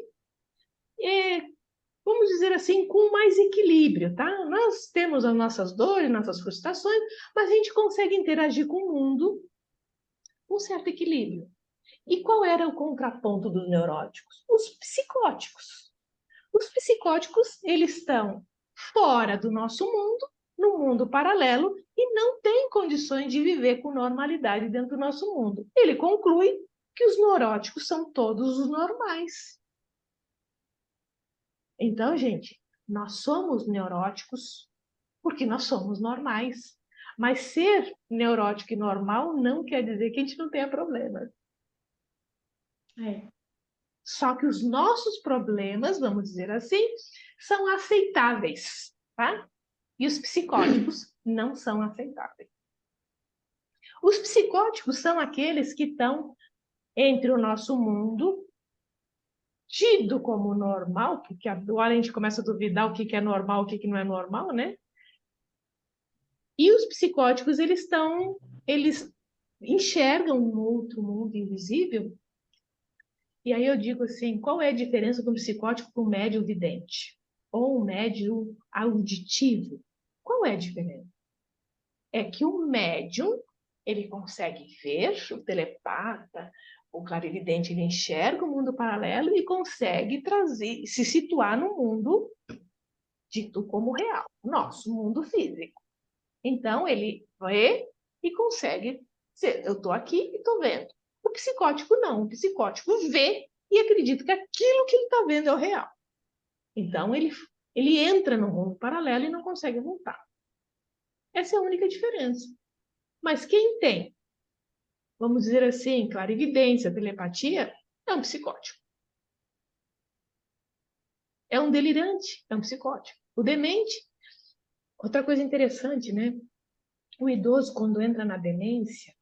[SPEAKER 1] vamos dizer assim, com mais equilíbrio, tá? Nós temos as nossas dores, nossas frustrações, mas a gente consegue interagir com o mundo com certo equilíbrio. E qual era o contraponto dos neuróticos? Os psicóticos. Os psicóticos, eles estão fora do nosso mundo, no mundo paralelo, e não têm condições de viver com normalidade dentro do nosso mundo. Ele conclui que os neuróticos são todos os normais. Então, gente, nós somos neuróticos porque nós somos normais. Mas ser neurótico e normal não quer dizer que a gente não tenha problemas.
[SPEAKER 3] É.
[SPEAKER 1] Só que os nossos problemas, vamos dizer assim, são aceitáveis, tá? E os psicóticos não são aceitáveis. Os psicóticos são aqueles que estão entre o nosso mundo, tido como normal, porque agora a gente começa a duvidar o que é normal, o que não é normal, né? E os psicóticos, eles enxergam um outro mundo invisível. E aí eu digo assim, qual é a diferença de um psicótico para um médium vidente? Ou um médium auditivo? Qual é a diferença? É que o médium, ele consegue ver, o telepata, o clarividente, ele enxerga o mundo paralelo e consegue trazer, se situar no mundo dito como real, nosso mundo físico. Então, ele vê e consegue dizer, eu estou aqui e estou vendo. O psicótico não, o psicótico vê e acredita que aquilo que ele está vendo é o real. Então, ele entra no mundo paralelo e não consegue voltar. Essa é a única diferença. Mas quem tem, vamos dizer assim, clarividência, telepatia, é um psicótico. É um delirante, é um psicótico. O demente, outra coisa interessante, né? O idoso, quando entra na demência,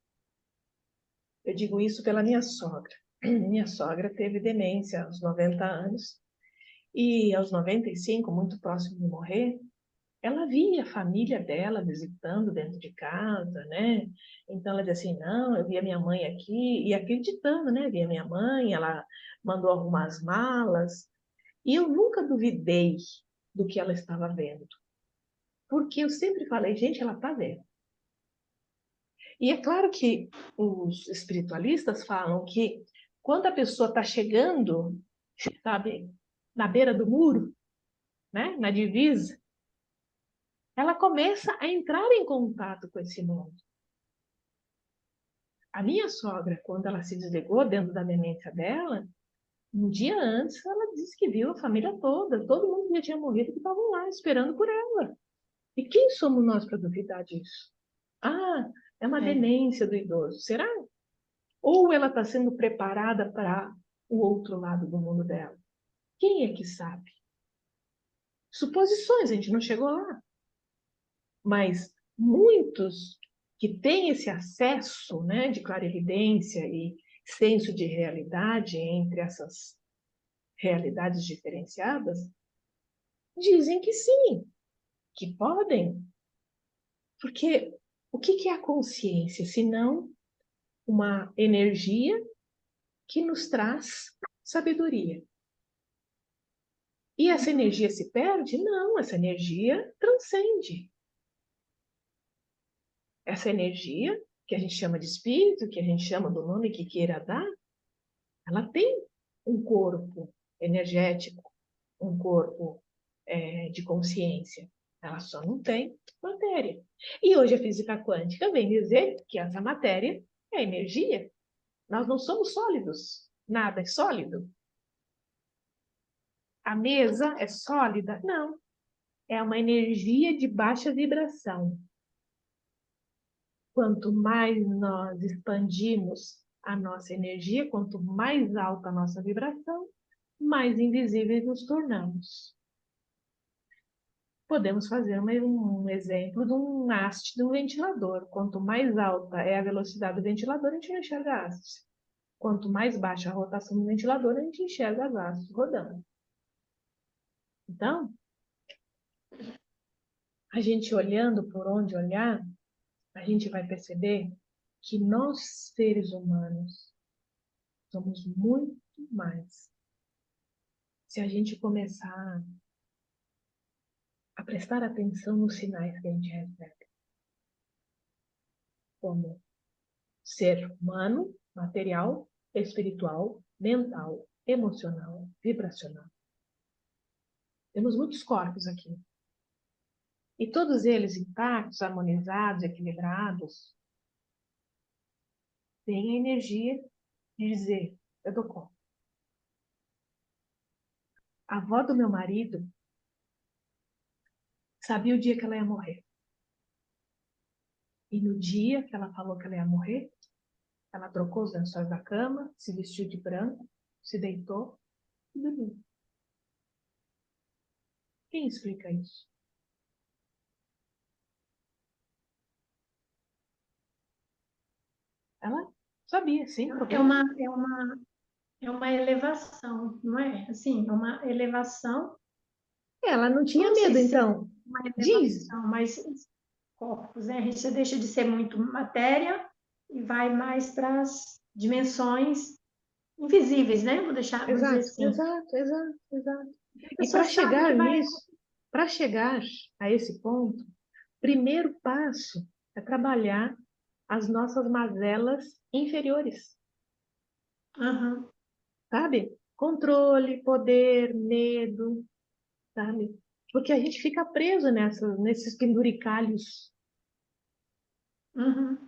[SPEAKER 1] eu digo isso pela minha sogra. Minha sogra teve demência aos 90 anos e aos 95, muito próximo de morrer, ela via a família dela visitando dentro de casa, né? Então ela dizia assim, não, eu via minha mãe aqui, e acreditando, né? Via minha mãe, ela mandou arrumar as malas, e eu nunca duvidei do que ela estava vendo, porque eu sempre falei, gente, ela está vendo. E é claro que os espiritualistas falam que quando a pessoa está chegando, sabe, na beira do muro, né, na divisa, ela começa a entrar em contato com esse mundo. A minha sogra, quando ela se desligou dentro da demência dela, um dia antes, ela disse que viu a família toda, todo mundo que já tinha morrido, que estavam lá esperando por ela. E quem somos nós para duvidar disso? Ah, é uma demência do idoso. Será? Ou ela está sendo preparada para o outro lado do mundo dela? Quem é que sabe? Suposições, a gente não chegou lá. Mas muitos que têm esse acesso, né, de clarividência e senso de realidade entre essas realidades diferenciadas, dizem que sim, que podem. Porque o que é a consciência, se não uma energia que nos traz sabedoria? E essa energia se perde? Não, essa energia transcende. Essa energia, que a gente chama de espírito, que a gente chama do nome que queira dar, ela tem um corpo energético, um corpo de consciência. Ela só não tem matéria. E hoje a física quântica vem dizer que essa matéria é energia. Nós não somos sólidos. Nada é sólido. A mesa é sólida? Não. É uma energia de baixa vibração. Quanto mais nós expandimos a nossa energia, quanto mais alta a nossa vibração, mais invisíveis nos tornamos. Podemos fazer um exemplo de um haste de um ventilador. Quanto mais alta é a velocidade do ventilador, a gente não enxerga a haste. Quanto mais baixa a rotação do ventilador, a gente enxerga as hastes rodando. Então, a gente olhando por onde olhar, a gente vai perceber que nós, seres humanos, somos muito mais. Se a gente começar prestar atenção nos sinais que a gente recebe. Como ser humano, material, espiritual, mental, emocional, vibracional. Temos muitos corpos aqui. E todos eles intactos, harmonizados, equilibrados, têm a energia de dizer, eu dou conta. A avó do meu marido sabia o dia que ela ia morrer. E no dia que ela falou que ela ia morrer, ela trocou os lençóis da cama, se vestiu de branco, se deitou e dormiu. Quem explica isso? Ela sabia, sem
[SPEAKER 3] É
[SPEAKER 1] problema.
[SPEAKER 3] uma elevação, não é? Assim, é uma elevação,
[SPEAKER 1] Ela não tinha
[SPEAKER 3] não sei
[SPEAKER 1] medo,
[SPEAKER 3] se
[SPEAKER 1] então.
[SPEAKER 3] uma
[SPEAKER 1] Diz.
[SPEAKER 3] elevação, mas corpos, né? A gente deixa de ser muito matéria e vai mais para as dimensões invisíveis, né? Vou dizer
[SPEAKER 1] Exato,
[SPEAKER 3] assim.
[SPEAKER 1] exato, exato, exato.
[SPEAKER 3] A
[SPEAKER 1] E
[SPEAKER 3] pessoa sabe que vai.
[SPEAKER 1] para chegar a esse ponto, primeiro passo é trabalhar as nossas mazelas inferiores,
[SPEAKER 3] Aham,
[SPEAKER 1] sabe? Controle, poder, medo, sabe? Porque a gente fica preso nesses penduricalhos
[SPEAKER 3] uhum,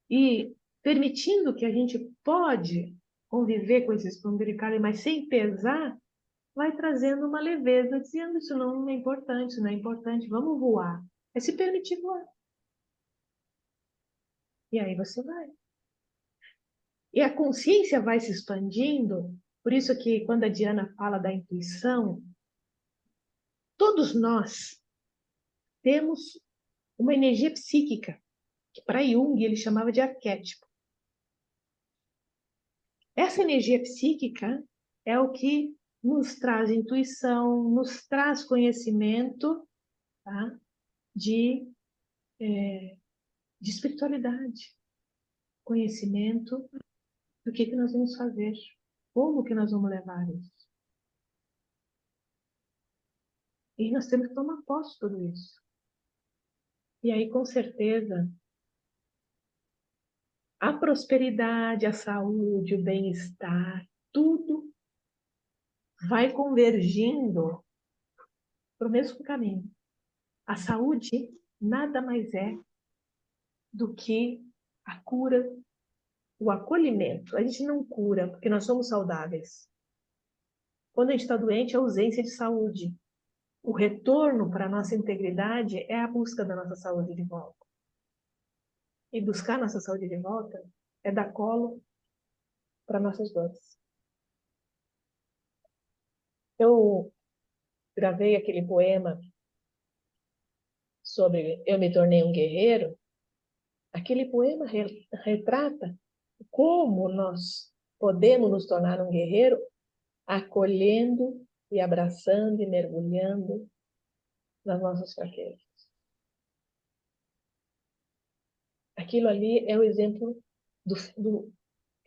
[SPEAKER 1] e permitindo que a gente pode conviver com esses penduricalhos, mas sem pesar, vai trazendo uma leveza, dizendo isso não é importante, isso não é importante, vamos voar. É se permitir voar. E aí você vai. E a consciência vai se expandindo, por isso que quando a Diana fala da intuição, todos nós temos uma energia psíquica, que para Jung ele chamava de arquétipo. Essa energia psíquica é o que nos traz intuição, nos traz conhecimento, tá? de, de espiritualidade, conhecimento do que nós vamos fazer, como que nós vamos levar isso. E nós temos que tomar posse de tudo isso. E aí, com certeza, a prosperidade, a saúde, o bem-estar, tudo vai convergindo para o mesmo caminho. A saúde nada mais é do que a cura, o acolhimento. A gente não cura porque nós somos saudáveis. Quando a gente está doente, é ausência de saúde. O retorno para a nossa integridade é a busca da nossa saúde de volta. E buscar nossa saúde de volta é dar colo para nossas dores. Eu gravei aquele poema sobre Eu me tornei um guerreiro. Aquele poema retrata como nós podemos nos tornar um guerreiro acolhendo e abraçando e mergulhando nas nossas fraquezas. Aquilo ali é o exemplo do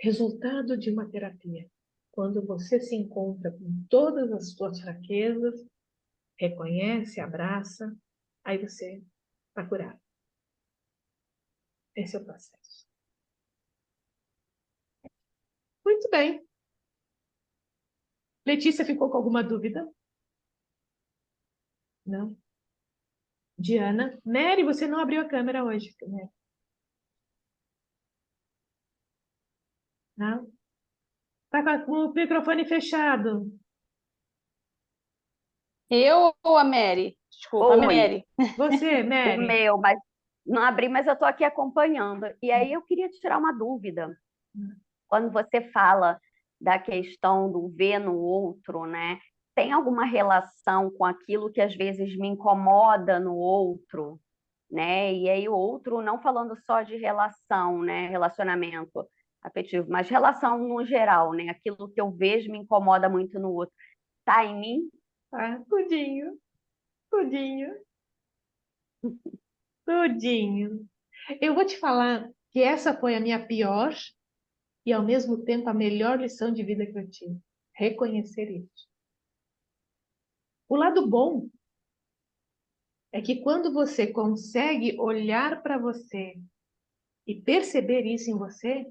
[SPEAKER 1] resultado de uma terapia. Quando você se encontra com todas as suas fraquezas, reconhece, abraça, aí você está curado. Esse é o processo. Muito bem. Letícia ficou com alguma dúvida? Não? Diana? Nery, você não abriu a câmera hoje, né? Não? Tá com o microfone fechado.
[SPEAKER 4] Eu ou a Mary? Desculpa, a
[SPEAKER 6] Oi,
[SPEAKER 4] Mary.
[SPEAKER 1] Você,
[SPEAKER 6] o
[SPEAKER 1] Mary?
[SPEAKER 6] meu, mas não abri, mas eu estou aqui acompanhando. E aí eu queria te tirar uma dúvida. Quando você fala da questão do ver no outro, né? Tem alguma relação com aquilo que às vezes me incomoda no outro, né? E aí o outro, não falando só de relação, né? Relacionamento afetivo, mas relação no geral, né? Aquilo que eu vejo me incomoda muito no outro. Tá em mim?
[SPEAKER 1] Ah, tudinho, tudinho, tudinho. Eu vou te falar que essa foi a minha pior e, ao mesmo tempo, a melhor lição de vida que eu tive. Reconhecer isso. O lado bom é que quando você consegue olhar para você e perceber isso em você,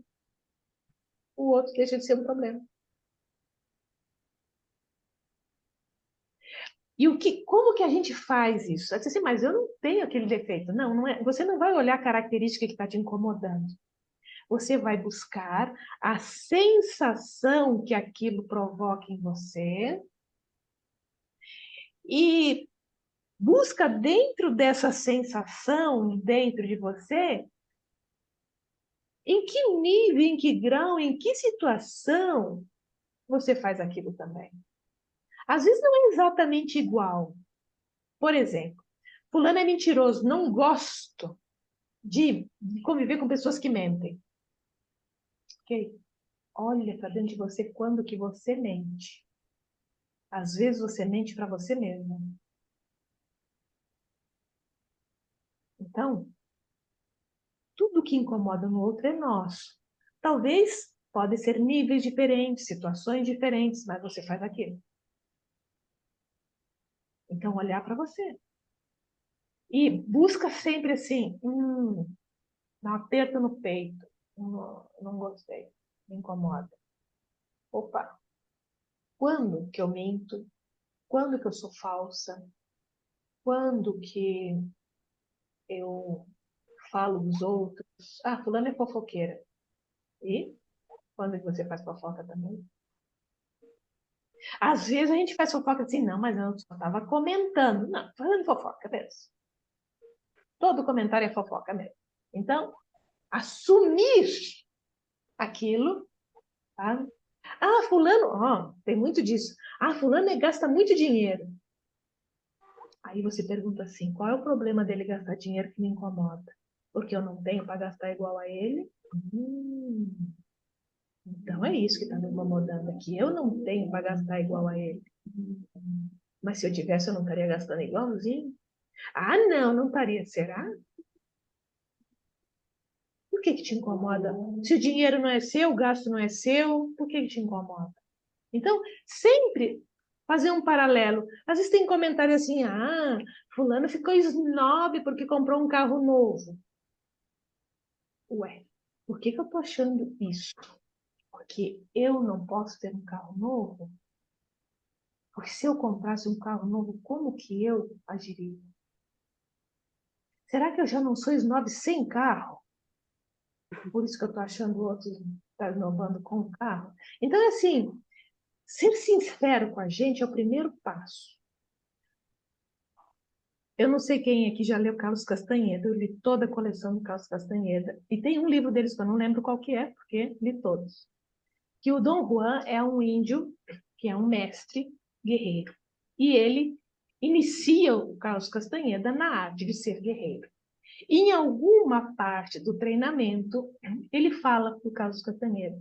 [SPEAKER 1] o outro deixa de ser um problema. E como que a gente faz isso? Você diz assim, mas eu não tenho aquele defeito. Não, não é. Você não vai olhar a característica que está te incomodando. Você vai buscar a sensação que aquilo provoca em você e busca dentro dessa sensação, dentro de você, em que nível, em que grau, em que situação você faz aquilo também. Às vezes não é exatamente igual. Por exemplo, fulano é mentiroso, não gosto de conviver com pessoas que mentem. Ok? Olha para dentro de você quando que você mente. Às vezes você mente para você mesmo. Então, tudo que incomoda no outro é nosso. Talvez podem ser níveis diferentes, situações diferentes, mas você faz aquilo. Então, olhar para você. E busca sempre assim, dá um aperto no peito. Não gostei, me incomoda. Opa, quando que eu minto? Quando que eu sou falsa? Quando que eu falo dos outros? Ah, fulano é fofoqueira. E quando que você faz fofoca também? Às vezes a gente faz fofoca assim, não, mas eu só estava comentando. Não, falando fofoca mesmo. Todo comentário é fofoca mesmo. Então, assumir aquilo, tá? Ah, fulano, ó, tem muito disso. Ah, fulano gasta muito dinheiro. Aí você pergunta assim, qual é o problema dele gastar dinheiro que me incomoda? Porque eu não tenho para gastar igual a ele? Então é isso que está me incomodando aqui. Eu não tenho para gastar igual a ele. Mas se eu tivesse, eu não estaria gastando igualzinho? Ah, não, não estaria. Será? Por que te incomoda? Se o dinheiro não é seu, o gasto não é seu, por que te incomoda? Então, sempre fazer um paralelo. Às vezes tem comentário assim, ah, fulano ficou snob porque comprou um carro novo. Ué, por que eu estou achando isso? Porque eu não posso ter um carro novo? Porque se eu comprasse um carro novo, como que eu agiria? Será que eu já não sou snob sem carro? Por isso que eu estou achando outros tá inovando com carro. Então, é assim, ser sincero com a gente é o primeiro passo. Eu não sei quem aqui já leu Carlos Castaneda, eu li toda a coleção do Carlos Castaneda. E tem um livro deles que eu não lembro qual que é, porque li todos. Que o Dom Juan é um índio, que é um mestre guerreiro. E ele inicia o Carlos Castaneda na arte de ser guerreiro. Em alguma parte do treinamento, ele fala para o Carlos Castaneda.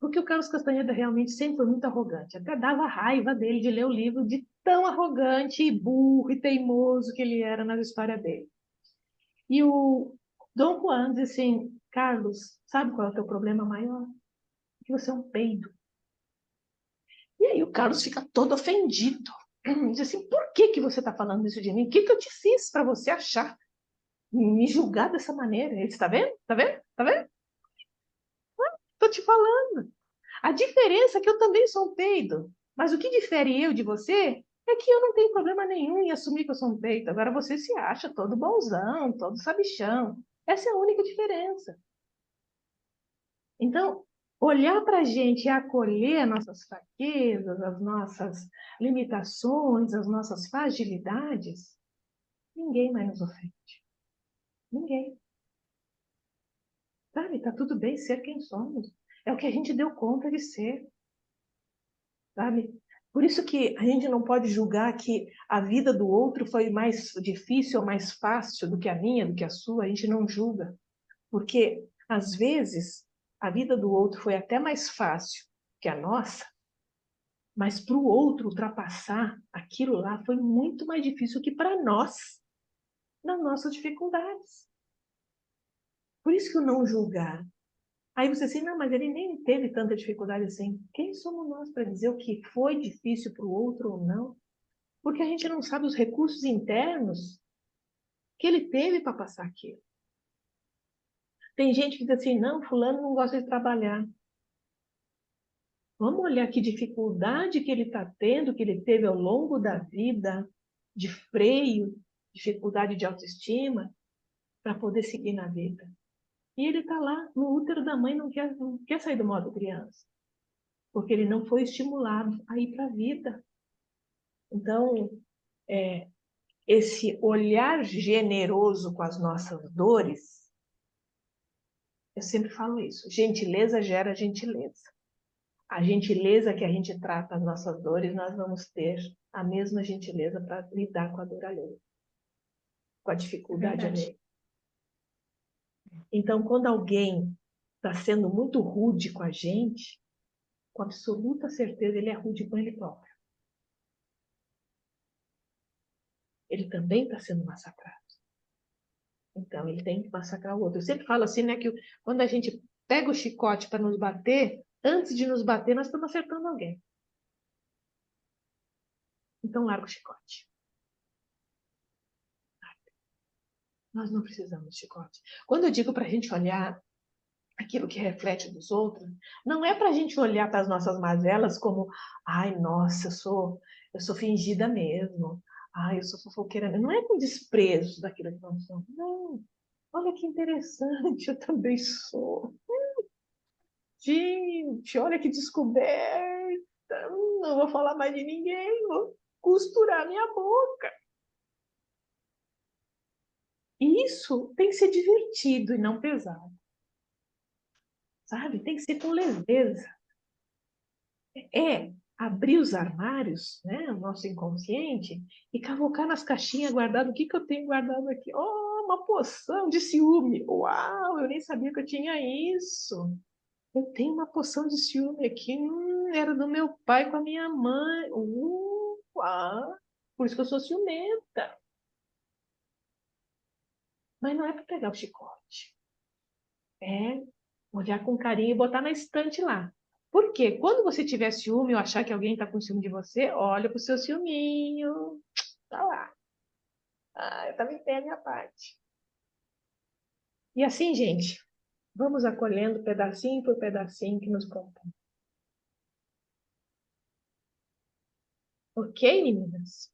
[SPEAKER 1] Porque o Carlos Castaneda realmente sempre foi muito arrogante. Até dava raiva dele de ler o livro de tão arrogante, e burro e teimoso que ele era na história dele. E o Dom Juan diz assim, Carlos, sabe qual é o teu problema maior? Que você é um peido. E aí o Carlos fica todo ofendido. Diz assim, por que você está falando isso de mim? O que eu te fiz para você achar? Me julgar dessa maneira? Ele está vendo? Está vendo? Está vendo? Estou te falando. A diferença é que eu também sou um peido. Mas o que difere eu de você é que eu não tenho problema nenhum em assumir que eu sou um peido. Agora você se acha todo bonzão, todo sabichão. Essa é a única diferença. Então, olhar para a gente e acolher as nossas fraquezas, as nossas limitações, as nossas fragilidades, ninguém mais nos ofende. Ninguém. Sabe? Tá tudo bem ser quem somos. É o que a gente deu conta de ser. Sabe? Por isso que a gente não pode julgar que a vida do outro foi mais difícil ou mais fácil do que a minha, do que a sua. A gente não julga. Porque, às vezes, a vida do outro foi até mais fácil que a nossa, mas para o outro ultrapassar aquilo lá foi muito mais difícil que para nós, nas nossas dificuldades. Por isso que o não julgar. Aí você assim, não, mas ele nem teve tanta dificuldade assim. Quem somos nós para dizer o que foi difícil para o outro ou não? porque a gente não sabe os recursos internos que ele teve para passar aquilo. Tem gente que diz assim, não, fulano não gosta de trabalhar. Vamos olhar que dificuldade que ele está tendo, que ele teve ao longo da vida, de freio, dificuldade de autoestima, para poder seguir na vida. E ele está lá, no útero da mãe, não quer sair do modo criança. Porque ele não foi estimulado a ir para a vida. Então, esse olhar generoso com as nossas dores, eu sempre falo isso, gentileza gera gentileza. A gentileza que a gente trata as nossas dores, nós vamos ter a mesma gentileza para lidar com a dor alheia, com a dificuldade alheia. Então, quando alguém está sendo muito rude com a gente, com absoluta certeza ele é rude com ele próprio. Ele também está sendo massacrado. Então, ele tem que massacrar o outro. Eu sempre falo assim, né, que quando a gente pega o chicote para nos bater, antes de nos bater, nós estamos acertando alguém. Então, larga o chicote. Nós não precisamos de chicote. Quando eu digo para a gente olhar aquilo que reflete dos outros, não é para a gente olhar para as nossas mazelas como, ai, nossa, eu sou fingida mesmo. Ai, eu sou fofoqueira mesmo. Não é com desprezo daquilo que nós somos. Não. Olha que interessante, eu também sou. Gente, olha que descoberta. Não vou falar mais de ninguém, vou costurar minha boca. Isso tem que ser divertido e não pesado. Sabe? Tem que ser com leveza. É abrir os armários, né, o nosso inconsciente, e cavocar nas caixinhas guardadas. O que eu tenho guardado aqui? Oh, uma poção de ciúme. Uau, eu nem sabia que eu tinha isso. Eu tenho uma poção de ciúme aqui. Era do meu pai com a minha mãe. Uau, por isso que eu sou ciumenta. Mas não é para pegar o chicote. É olhar com carinho e botar na estante lá. Por quê? Quando você tiver ciúme ou achar que alguém está com ciúme de você, olha para o seu ciúminho. Tá lá. Ah, eu também tenho a minha parte. E assim, gente, vamos acolhendo pedacinho por pedacinho que nos compõe. Ok, meninas?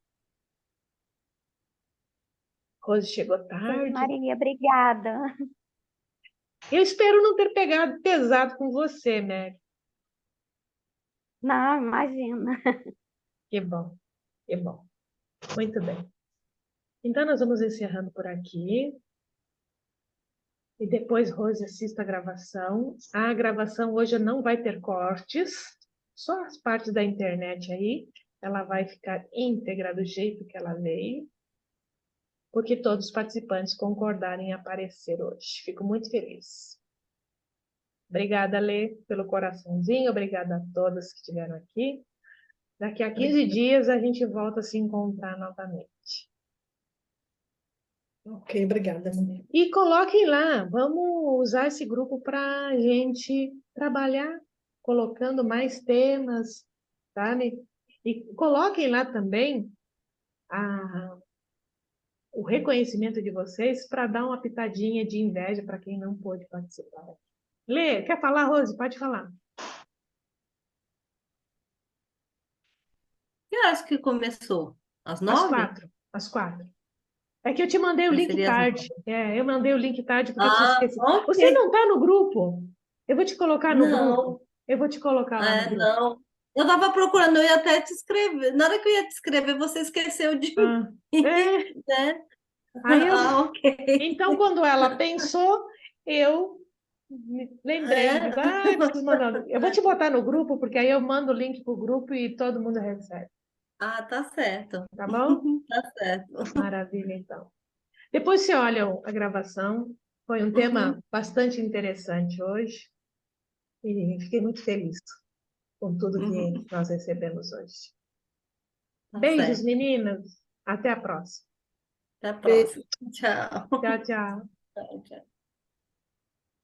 [SPEAKER 1] Rose chegou
[SPEAKER 6] Sim,
[SPEAKER 1] tarde.
[SPEAKER 6] Maria, obrigada.
[SPEAKER 1] Eu espero não ter pegado pesado com você, Mary.
[SPEAKER 6] Não, imagina.
[SPEAKER 1] Que bom, que bom. Muito bem. Então, nós vamos encerrando por aqui. E depois, Rose, assista a gravação. A gravação hoje não vai ter cortes, só as partes da internet aí. Ela vai ficar íntegra do jeito que ela veio, porque todos os participantes concordaram em aparecer hoje. Fico muito feliz. Obrigada, Lê, pelo coraçãozinho. Obrigada a todas que estiveram aqui. Daqui a 15 dias a gente volta a se encontrar novamente.
[SPEAKER 5] Ok, obrigada, Maria.
[SPEAKER 1] E coloquem lá, vamos usar esse grupo para a gente trabalhar, colocando mais temas, sabe? E coloquem lá também o reconhecimento de vocês para dar uma pitadinha de inveja para quem não pôde participar. Lê, quer falar, Rose? Pode falar.
[SPEAKER 7] Que horas que começou? Às
[SPEAKER 1] Às
[SPEAKER 7] 9?
[SPEAKER 1] 4. Às 4. É que eu te mandei o
[SPEAKER 7] Já
[SPEAKER 1] link
[SPEAKER 7] seria às
[SPEAKER 1] tarde.
[SPEAKER 7] 9.
[SPEAKER 1] Eu mandei o link tarde porque eu tinha esquecido.
[SPEAKER 7] Ok.
[SPEAKER 1] Você não está no grupo? Eu vou te colocar no grupo.
[SPEAKER 7] Não,
[SPEAKER 1] Eu vou te colocar lá no grupo.
[SPEAKER 7] não. Eu estava procurando, eu ia até te escrever. Na hora que eu ia te escrever, você esqueceu de
[SPEAKER 1] Ah,
[SPEAKER 7] mim,
[SPEAKER 1] é.
[SPEAKER 7] né?
[SPEAKER 1] Aí eu...
[SPEAKER 7] Ok.
[SPEAKER 1] Então, quando ela pensou, eu me lembrei. Digo, preciso mandar. Eu vou te botar no grupo, porque aí eu mando o link pro grupo e todo mundo recebe.
[SPEAKER 7] Ah, tá certo.
[SPEAKER 1] Tá bom?
[SPEAKER 7] Tá certo.
[SPEAKER 1] Maravilha, então. Depois você olha a gravação. Foi um tema bastante interessante hoje. E fiquei muito feliz com tudo que nós recebemos hoje.
[SPEAKER 7] Tá
[SPEAKER 1] Beijos,
[SPEAKER 7] certo.
[SPEAKER 1] meninas. Até a próxima.
[SPEAKER 7] Até a próxima. Tchau.
[SPEAKER 1] Tchau, tchau.
[SPEAKER 7] Tchau, tchau.